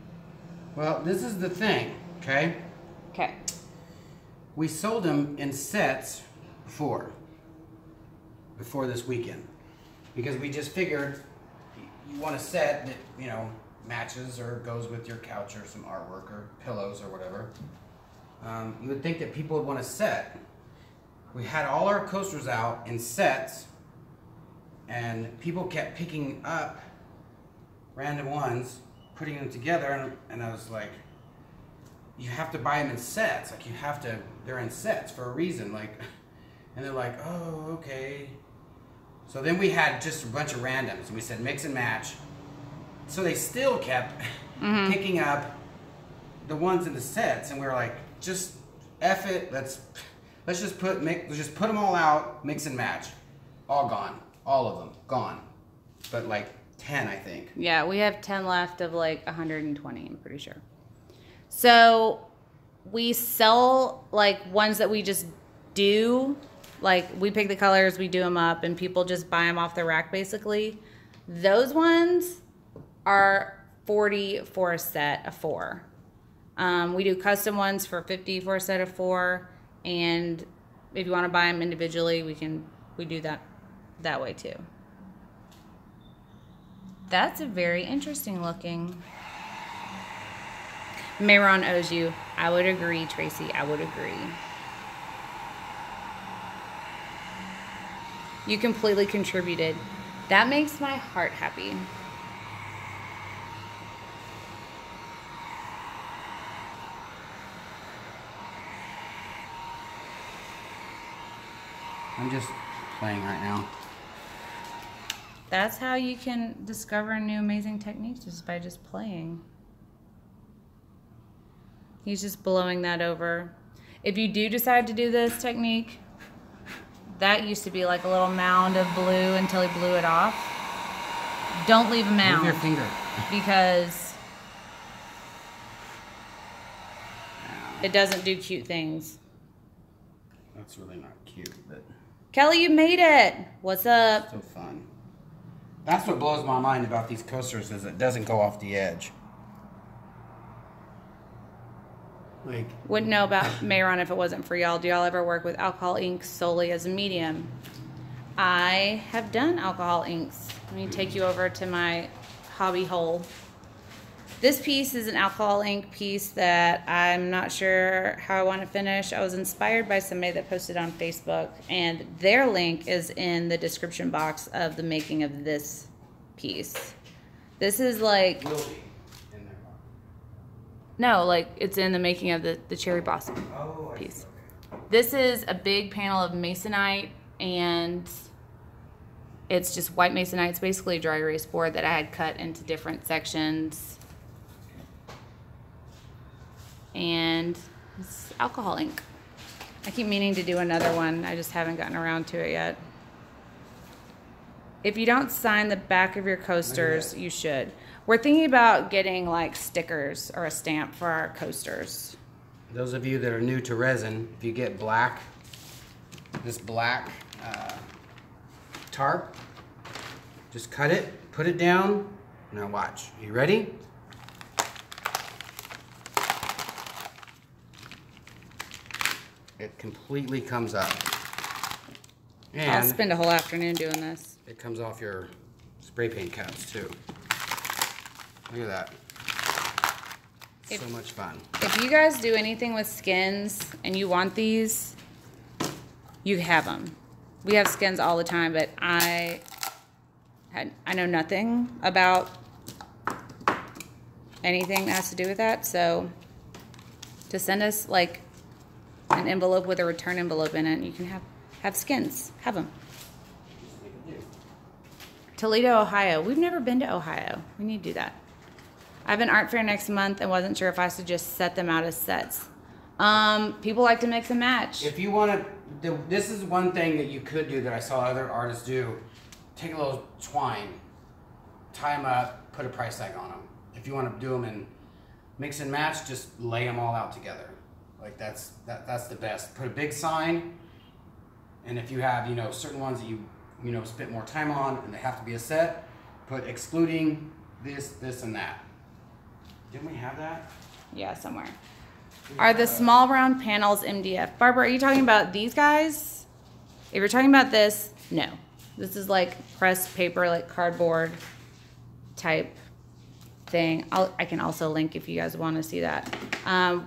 Well, this is the thing, okay? Okay. We sold them in sets before this weekend, because we just figured you want a set that, you know, matches or goes with your couch or some artwork or pillows or whatever. You would think that people would want a set. We had all our coasters out in sets, and people kept picking up random ones, putting them together, and I was like, you have to buy them in sets. Like, you have to, they're in sets for a reason. Like, and they're like, oh, okay. So then we had just a bunch of randoms, and we said mix and match. So they still kept picking up the ones in the sets, and we were like, just F it, let's just put them all out, mix and match. All gone. All of them gone. But like 10, I think. Yeah, we have 10 left of like 120, I'm pretty sure. So we sell like ones that we just do. Like, we pick the colors, we do them up, and people just buy them off the rack, basically. Those ones are $40 for a set of 4. We do custom ones for $50 for a set of 4, and if you want to buy them individually, we do that way too. That's a very interesting looking. Mehron owes you. I would agree, Tracy. I would agree. You completely contributed. That makes my heart happy. I'm just playing right now. That's how you can discover new amazing techniques, just by just playing. He's just blowing that over. If you do decide to do this technique, that used to be like a little mound of blue until he blew it off. Don't leave a mound. Move your finger. Because it doesn't do cute things. That's really not cute, but Kelly, you made it. What's up? still fun. That's what blows my mind about these coasters, is it doesn't go off the edge. Like, Wouldn't know about Mehron if it wasn't for y'all. Do y'all ever work with alcohol ink solely as a medium? I have done alcohol inks. Let me take you over to my hobby hole. This piece is an alcohol ink piece that I'm not sure how I want to finish. I was inspired by somebody that posted on Facebook, and their link is in the description box of the making of this piece. This is like... will be in there. No, like it's in the making of the cherry blossom piece. Okay. This is a big panel of masonite, and it's just white masonite. It's basically a dry erase board that I had cut into different sections. And it's alcohol ink. I keep meaning to do another one. I just haven't gotten around to it yet. If you don't sign the back of your coasters, you should. We're thinking about getting like stickers or a stamp for our coasters. Those of you that are new to resin, if you get black, this black tarp, just cut it, put it down. Now watch. Are you ready? It completely comes up. And I'll spend a whole afternoon doing this. it comes off your spray paint caps too. Look at that. So much fun. If you guys do anything with skins and you want these, you have them. We have skins all the time, but I know nothing about anything that has to do with that. So to send us like an envelope with a return envelope in it, you can have skins. Have them. Toledo, Ohio. We've never been to Ohio. We need to do that. I have an art fair next month and wasn't sure if I should just set them out as sets. People like to mix and match. If you want to, this is one thing that you could do that I saw other artists do. Take a little twine, tie them up, put a price tag on them. If you want to do them in mix and match, just lay them all out together. Like that's the best. Put a big sign, and if you have certain ones that you spent more time on and they have to be a set, put excluding this, and that. Didn't we have that? Yeah, somewhere. Are the small round panels MDF? Barbara, are you talking about these guys? If you're talking about this, no. This is like pressed paper, like cardboard type thing. I can also link if you guys want to see that.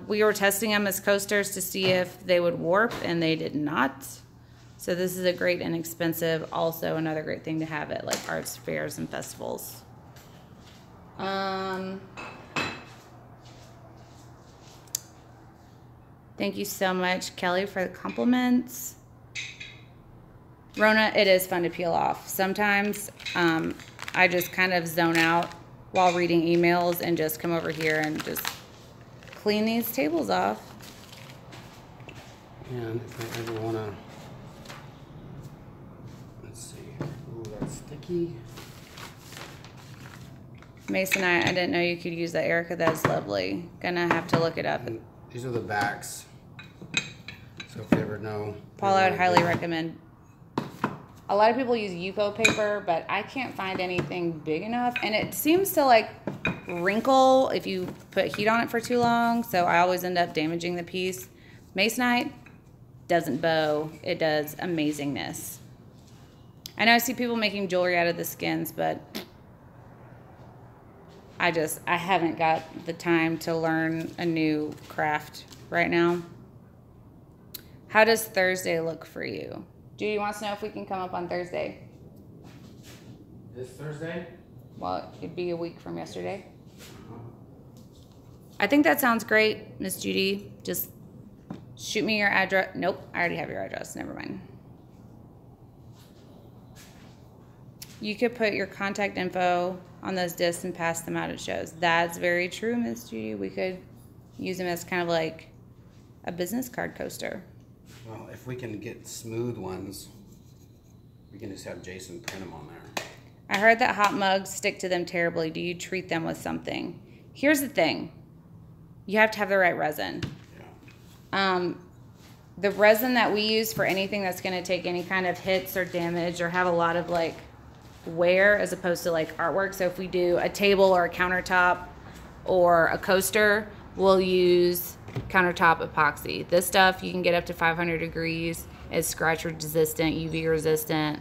We were testing them as coasters to see if they would warp, and they did not. So this is a great inexpensive, also another great thing to have at like arts fairs and festivals. Thank you so much, Kelly, for the compliments. Rona, it is fun to peel off. Sometimes I just kind of zone out while reading emails and just come over here and just clean these tables off. And if I ever want to, let's see. Ooh, that's sticky. Mason, I didn't know you could use that, Erica. That's lovely. Gonna have to look it up. And these are the backs. So if you ever know. Paul, I would highly recommend. A lot of people use Yupo paper, but I can't find anything big enough. And it seems to like wrinkle if you put heat on it for too long. So I always end up damaging the piece. Masonite doesn't bow. It does amazingness. I know I see people making jewelry out of the skins, but I haven't got the time to learn a new craft right now. How does Thursday look for you? Judy wants to know if we can come up on Thursday. This Thursday? Well, it'd be a week from yesterday. I think that sounds great, Miss Judy. Just shoot me your address. Nope, I already have your address. Never mind. You could put your contact info on those discs and pass them out at shows. That's very true, Miss Judy. We could use them as kind of like a business card coaster. Well, if we can get smooth ones, we can just have Jason print them on there. I heard that hot mugs stick to them terribly. Do you treat them with something? Here's the thing. You have to have the right resin. Yeah. The resin that we use for anything that's going to take any kind of hits or damage or have a lot of like wear as opposed to like artwork. So if we do a table or a countertop or a coaster, we'll use countertop epoxy. This stuff you can get up to 500 degrees. It's scratch resistant, UV resistant,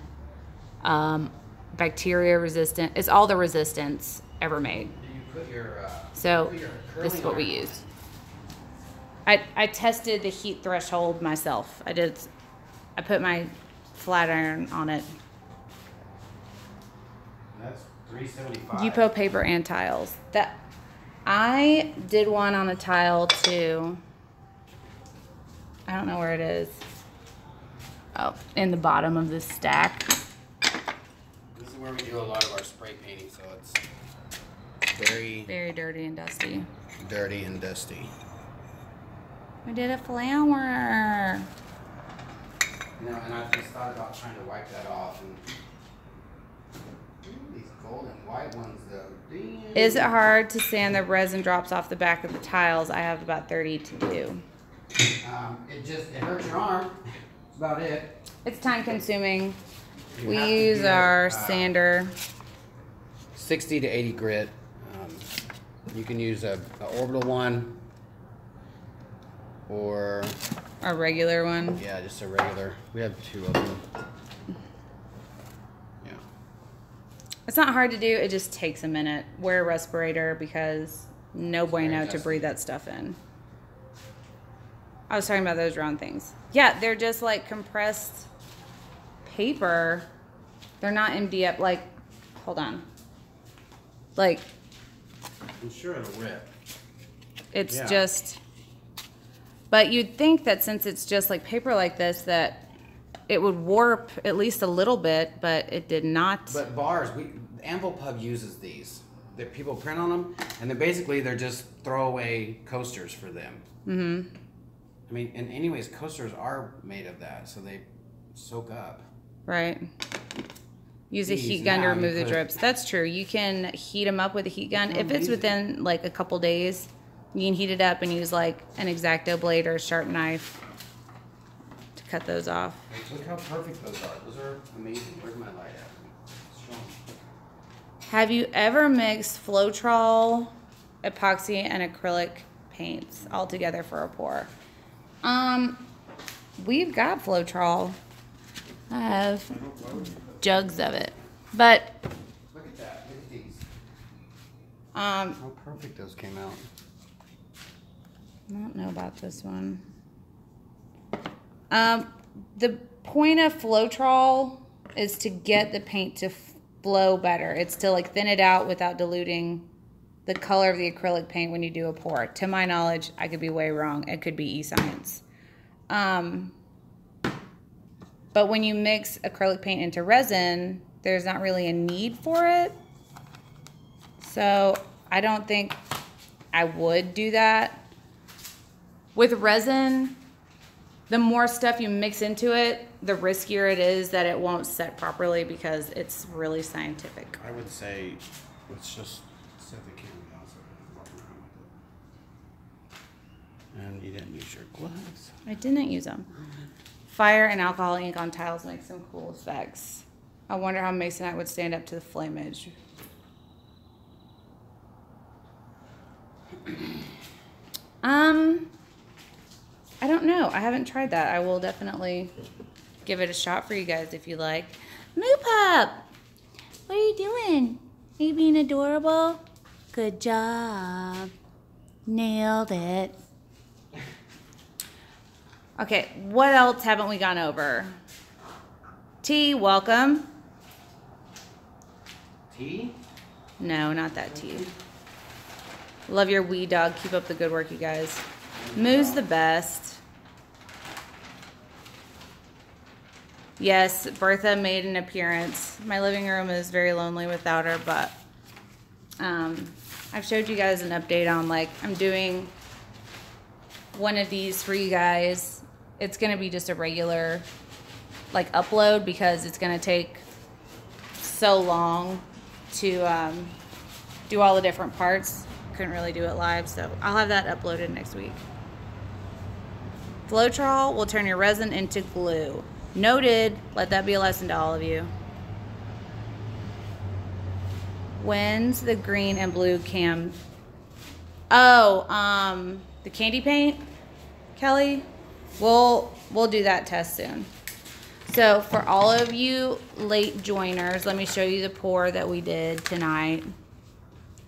bacteria resistant. It's all the resistance ever made. Do you put your, so this is what we use. I tested the heat threshold myself. I put my flat iron on it. That's 375. Yupo paper and tiles. That I did one on a tile too. I don't know where it is. Oh, in the bottom of this stack. This is where we do a lot of our spray painting, so it's very dirty and dusty. Dirty and dusty. We did a flower. You know, and I just thought about trying to wipe that off. And these gold and white ones, though. Damn. Is it hard to sand the resin drops off the back of the tiles? I have about 30 to do. It hurts your arm. That's about it. It's time consuming. We use our sander. 60 to 80 grit. You can use a orbital one or a regular one. Yeah, just a regular. We have two of them. Yeah. It's not hard to do. It just takes a minute. Wear a respirator because no bueno to breathe that stuff in. I was talking about those round things. Yeah, they're just like compressed paper. They're not MDF. Like, hold on. Like, I'm sure it'll rip. It's just, but you'd think that since it's just like paper like this, that it would warp at least a little bit, but it did not. But bars, Anvil Pub uses these. That people print on them, and then basically they're just throwaway coasters for them. Mm-hmm. I mean, and anyways, coasters are made of that, so they soak up. Right. Use a heat gun to remove the drips. That's true. You can heat them up with a heat gun. If it's within like a couple days, you can heat it up and use like an X-Acto blade or a sharp knife to cut those off. Look how perfect those are. Those are amazing. Where's my light at? Have you ever mixed Floetrol epoxy and acrylic paints all together for a pour. We've got Floetrol. I have jugs of it, but Look at that. Look at these. how perfect those came out. I don't know about this one. The point of Floetrol is to get the paint to flow better. It's to like thin it out without diluting the color of the acrylic paint when you do a pour. To my knowledge, I could be way wrong. It could be e-science. But when you mix acrylic paint into resin, there's not really a need for it. So I don't think I would do that. With resin, the more stuff you mix into it, the riskier it is that it won't set properly because it's really scientific. I would say let's just set the camera down so I can walk around with it. And you didn't use your gloves. I didn't use them. Fire and alcohol ink on tiles make some cool effects. I wonder how masonite would stand up to the flameage. I don't know. I haven't tried that. I will definitely give it a shot for you guys if you like. Moo Pup! What are you doing? Are you being adorable? Good job. Nailed it. Okay, what else haven't we gone over? Tea, welcome. Tea? No, not that tea. Love your wee dog. Keep up the good work, you guys. Moo's the best. Yes, Bertha made an appearance. My living room is very lonely without her, but I've showed you guys an update on, like, I'm doing one of these for you guys. It's going to be just a regular, like, upload because it's going to take so long to do all the different parts. Couldn't really do it live, so I'll have that uploaded next week. Floetrol will turn your resin into glue. Noted. Let that be a lesson to all of you. When's the green and blue cam? Oh, the candy paint, Kelly. We'll do that test soon. So for all of you late joiners, let me show you the pour that we did tonight.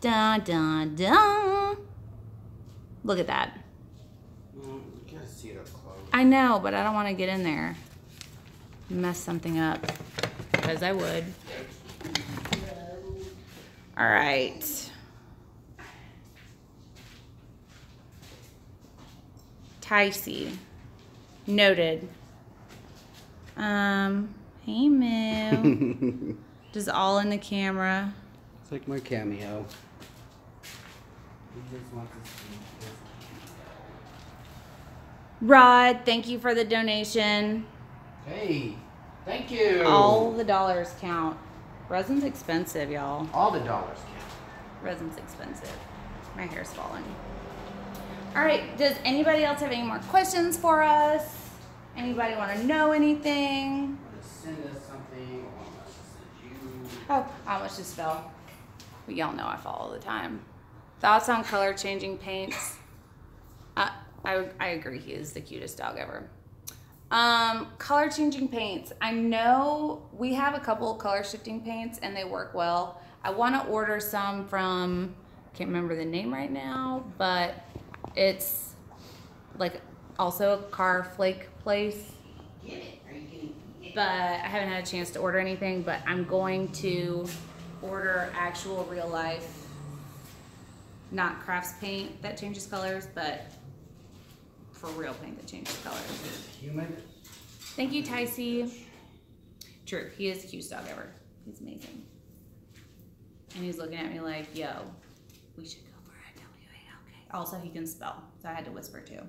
Dun, dun, dun. Look at that. You gotta see it up close. I know, but I don't want to get in there. Mess something up. Because I would. All right. Ticey. Noted. Hey, Moo. Just all in the camera. It's like my cameo. Rod, thank you for the donation. Hey, thank you. All the dollars count. Resin's expensive, y'all. All the dollars count. Resin's expensive. My hair's falling. All right, does anybody else have any more questions for us? Anybody want to know anything? Want to send us something? Or want us to send you? Oh, how much to spell? But y'all know I fall all the time. Thoughts on color changing paints? I agree, he is the cutest dog ever. Color changing paints. I know we have a couple of color shifting paints and they work well. I want to order some from, can't remember the name right now, but it's like also a car flake place. But I haven't had a chance to order anything, but I'm going to order actual real life, not crafts paint that changes colors, but for real paint that changes colors. Humid. Thank you, Ticey. True, he is the cutest dog ever. He's amazing. And he's looking at me like, yo, we should go for a WA. Okay. Also, he can spell, so I had to whisper too.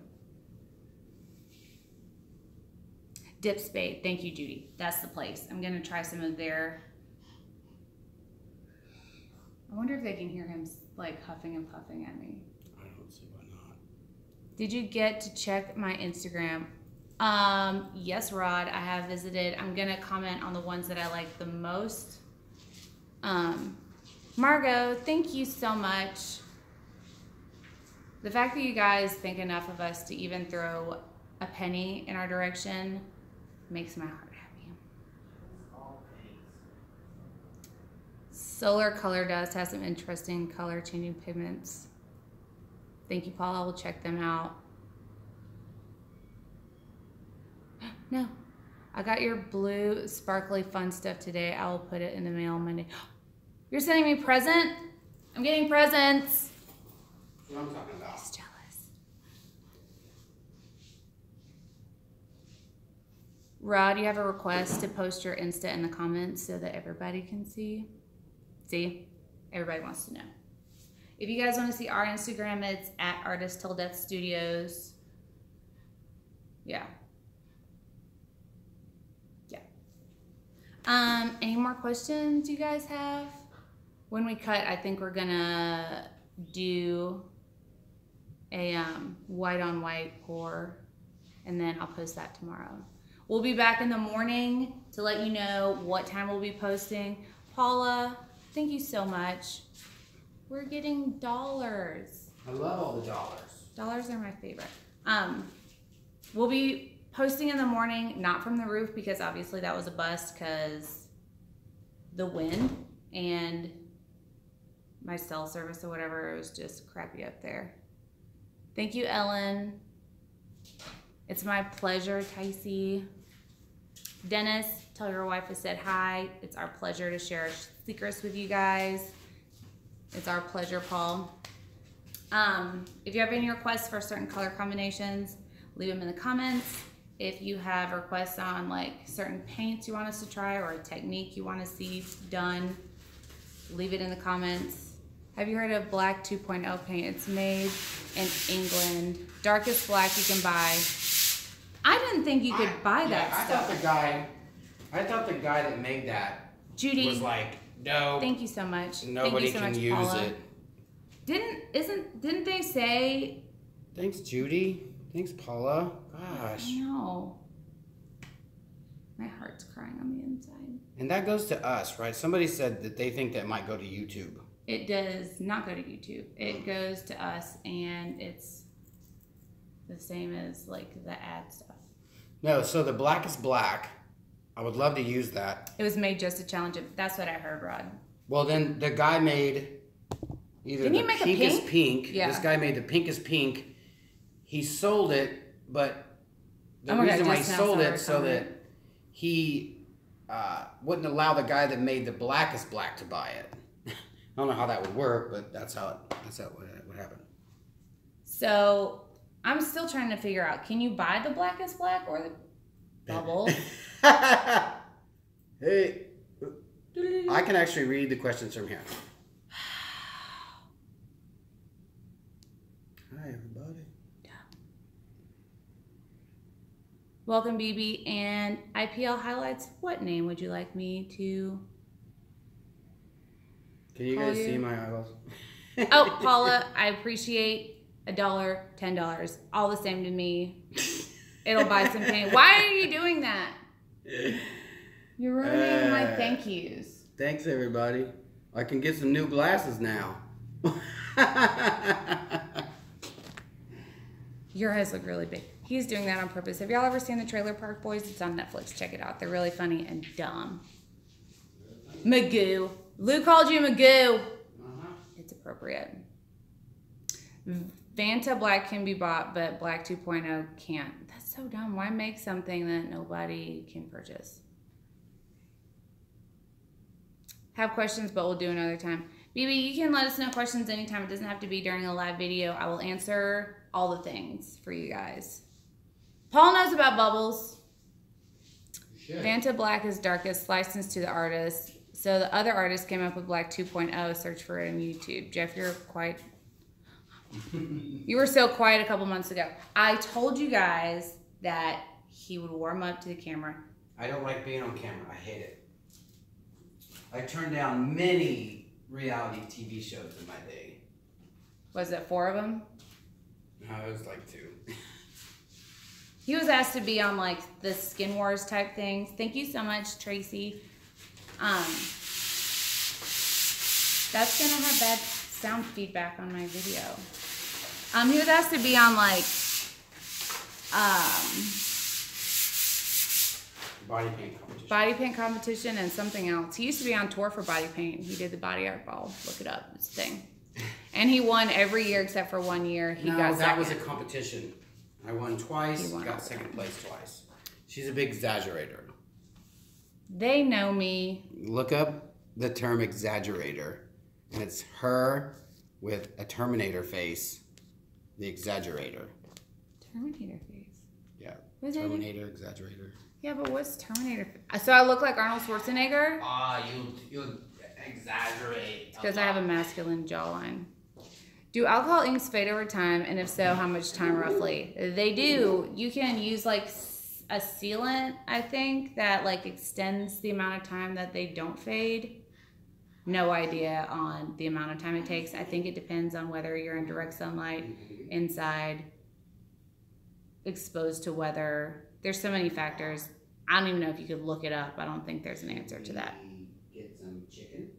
Dip Spade. Thank you, Judy. That's the place. I'm going to try some of their... I wonder if they can hear him like huffing and puffing at me. I don't see why not. Did you get to check my Instagram? Yes, Rod, I have visited. I'm going to comment on the ones that I like the most. Margot, thank you so much. The fact that you guys think enough of us to even throw a penny in our direction makes my heart happy. Solar Color Dust has some interesting color changing pigments. Thank you, Paula. We'll check them out. No, I got your blue sparkly fun stuff today. I will put it in the mail Monday. You're sending me a present? I'm getting presents. That's what I'm talking about. He's jealous. Rod, you have a request to post your Insta in the comments so that everybody can see. See? Everybody wants to know. If you guys want to see our Instagram, it's at Artist Till Death Studios. Yeah. Yeah. Any more questions you guys have? When we cut, I think we're gonna do a white on white pour, and then I'll post that tomorrow. We'll be back in the morning to let you know what time we'll be posting. Paula, thank you so much. We're getting dollars. I love all the dollars. Dollars are my favorite. We'll be posting in the morning, not from the roof because obviously that was a bust because the wind and my cell service or whatever, it was just crappy up there. Thank you, Ellen. It's my pleasure, Ticey. Dennis, tell your wife I said hi. It's our pleasure to share secrets with you guys. It's our pleasure, Paul. If you have any requests for certain color combinations, leave them in the comments. If you have requests on like certain paints you want us to try or a technique you want to see done, leave it in the comments. Have you heard of Black 2.0 paint? It's made in England. Darkest black you can buy. I didn't think you could buy that stuff. I thought the guy that made that Judy was like, no. Thank you so much. Nobody can use Paula. it. Didn't they say? Thanks, Judy. Thanks, Paula. Gosh. I know. My heart's crying on the inside. And that goes to us, right? Somebody said that they think that might go to YouTube. It does not go to YouTube. It goes to us, and it's the same as like the ad stuff. No, so the blackest black, I would love to use that. It was made just to challenge it. That's what I heard, Rod. Well, then the guy made either Didn't the he make pinkest a pink? pink. Yeah. This guy made the pinkest pink. He sold it, but the Oh my God, reason why he just now sold saw it her so comment. that he wouldn't allow the guy that made the blackest black to buy it. I don't know how that would work, but that's how what happened. So I'm still trying to figure out, can you buy the blackest black or the bubble? Hey, I can actually read the questions from here. Hi, everybody. Yeah. Welcome, BB. And IPL highlights, what name would you like me to... Can you guys see my eyeballs? Oh, Paula, I appreciate $1, $10. All the same to me. It'll buy some paint. Why are you doing that? You're ruining my thank yous. Thanks, everybody. I can get some new glasses now. Your eyes look really big. He's doing that on purpose. Have y'all ever seen the Trailer Park Boys? It's on Netflix. Check it out. They're really funny and dumb. Magoo. Lou called you Magoo. It's appropriate. Vanta Black can be bought, but Black 2.0 can't. That's so dumb. Why make something that nobody can purchase? Have questions, but we'll do another time. BB, you can let us know questions anytime. It doesn't have to be during a live video. I will answer all the things for you guys. Paul knows about bubbles. Vanta Black is darkest, licensed to the artist. So the other artist came up with Black 2.0. Search for it on YouTube. Jeff, you're quite... You were so quiet a couple months ago. I told you guys that he would warm up to the camera. I don't like being on camera. I hate it. I turned down many reality TV shows in my day. Was it 4 of them? No, it was like 2. He was asked to be on like the Skin Wars type things. Thank you so much, Tracy. That's gonna have bad sound feedback on my video. He was asked to be on like body paint competition and something else. He used to be on tour for body paint. He did the body art ball. Look it up. It's a thing. And he won every year except for 1 year. He got that second. was a competition. I won twice. Got second place twice. She's a big exaggerator. They know me. Look up the term exaggerator, and it's her with a Terminator face, the exaggerator. Terminator face? Yeah. What's Terminator, exaggerator. Yeah, but what's Terminator? So I look like Arnold Schwarzenegger? You exaggerate. Because I have a masculine jawline. Do alcohol inks fade over time? And if so, how much time roughly? They do. You can use like a sealant, I think, that like extends the amount of time that they don't fade. No idea on the amount of time it takes. I think it depends on whether you're in direct sunlight, inside, exposed to weather. There's so many factors. I don't even know if you could look it up. I don't think there's an answer to that. Get some chicken.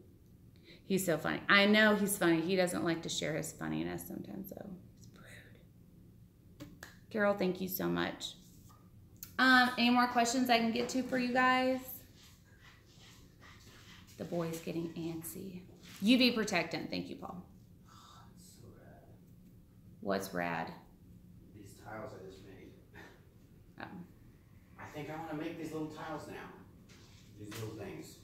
He's so funny. I know he's funny. He doesn't like to share his funniness sometimes, though. He's rude. Carol, thank you so much. Any more questions I can get to for you guys? The boy's getting antsy. UV protectant. Thank you, Paul. Oh, it's so rad. What's rad? These tiles I just made. Oh. I think I want to make these little tiles now. These little things.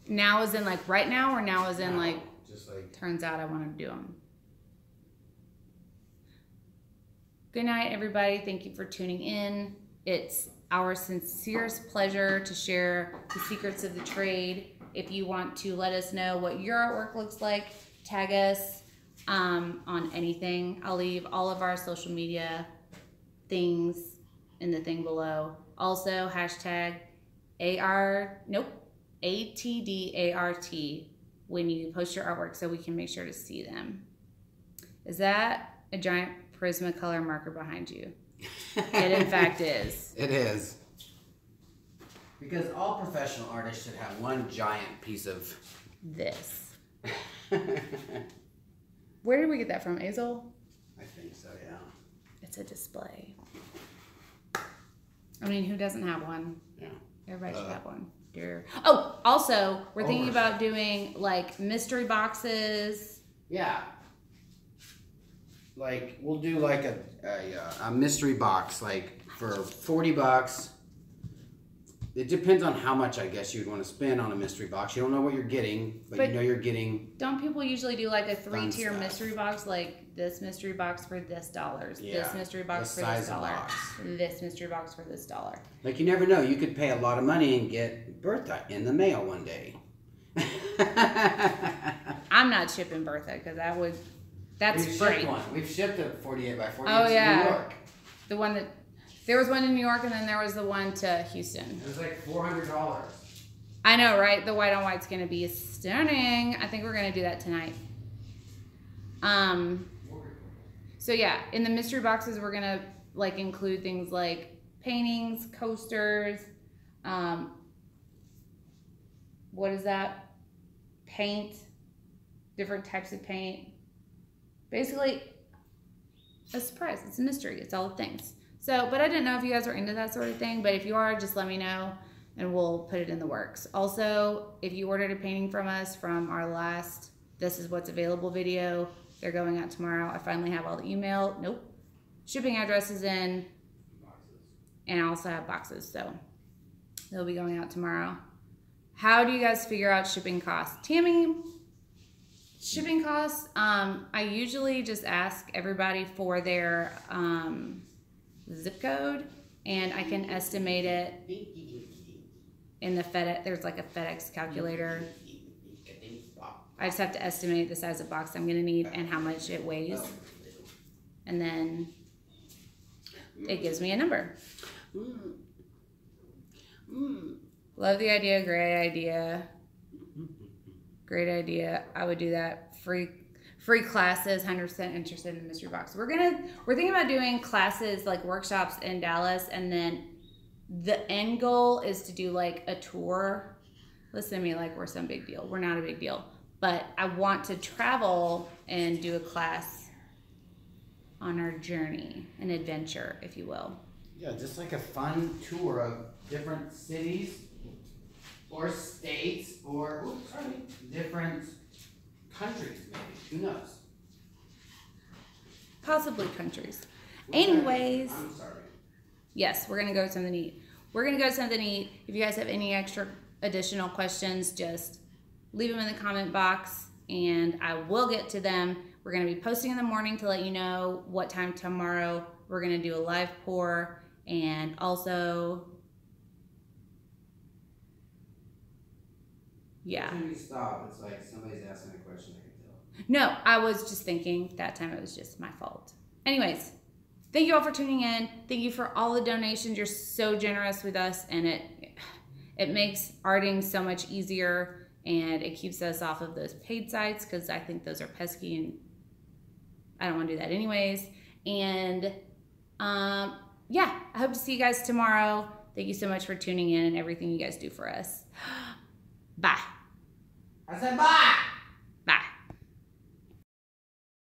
Now as in like right now, or now as in No, like, just like, turns out I want to do them. Good night, everybody. Thank you for tuning in. It's our sincerest pleasure to share the secrets of the trade. If you want to let us know what your artwork looks like, tag us on anything. I'll leave all of our social media things in the thing below. Also, hashtag ATDART when you post your artwork so we can make sure to see them. Is that a giant Prismacolor marker behind you? It in fact is. It is. Because all professional artists should have one giant piece of this. Where did we get that from? Azel? I think so, yeah. It's a display. I mean, who doesn't have one? Yeah. Everybody should have one. Oh, also, we're thinking about doing like mystery boxes. Yeah. Like, we'll do like a mystery box, like for $40. It depends on how much, I guess, you'd want to spend on a mystery box. You don't know what you're getting, but you know you're getting. Don't people usually do like a 3-tier mystery box, like this mystery box for this $? Yeah, this mystery box for this $, this mystery box for this $? Like, you never know. You could pay a lot of money and get Bertha in the mail one day. I'm not shipping Bertha because that's We've free. shipped one. We've shipped a 48 by 48 to New York. The one that. There was one in New York, and then there was the one to Houston. It was like $400. I know, right? The white on white's gonna be stunning. I think we're gonna do that tonight. So yeah, in the mystery boxes, we're gonna like include things like paintings, coasters. What is that? Paint, different types of paint. Basically, a surprise. It's a mystery. It's all the things. So, but I didn't know if you guys are into that sort of thing, but if you are, just let me know and we'll put it in the works. Also, if you ordered a painting from us from our last This Is What's Available video, they're going out tomorrow. I finally have all the email. Shipping addresses in. And I also have boxes, so they'll be going out tomorrow. How do you guys figure out shipping costs? Tammy, shipping costs, I usually just ask everybody for their zip code, and I can estimate it in the FedEx. There's like a FedEx calculator. I just have to estimate the size of box I'm gonna need and how much it weighs, and then it gives me a number. Love the idea. Great idea. Great idea. I would do that. Free classes. 100% interested in the mystery box. We're thinking about doing classes like workshops in Dallas, and then the end goal is to do like a tour. Listen to me like we're some big deal. We're not a big deal, but I want to travel and do a class on our journey, an adventure, if you will. Yeah, just like a fun tour of different cities or states or different countries, maybe. Who knows? Possibly countries. Anyways. I'm sorry. Yes, we're going to go with something to eat. We're going to go with something to eat. If you guys have any extra additional questions, just leave them in the comment box and I will get to them. We're going to be posting in the morning to let you know what time tomorrow we're going to do a live pour, and also, yeah. Every time you stop, it's like somebody's asking a question, I can tell. No, I was just thinking that time it was just my fault. Anyways, thank you all for tuning in. Thank you for all the donations. You're so generous with us, and it makes arting so much easier, and it keeps us off of those paid sites because I think those are pesky and I don't want to do that anyways. And yeah, I hope to see you guys tomorrow. Thank you so much for tuning in and everything you guys do for us. Bye. I said bye.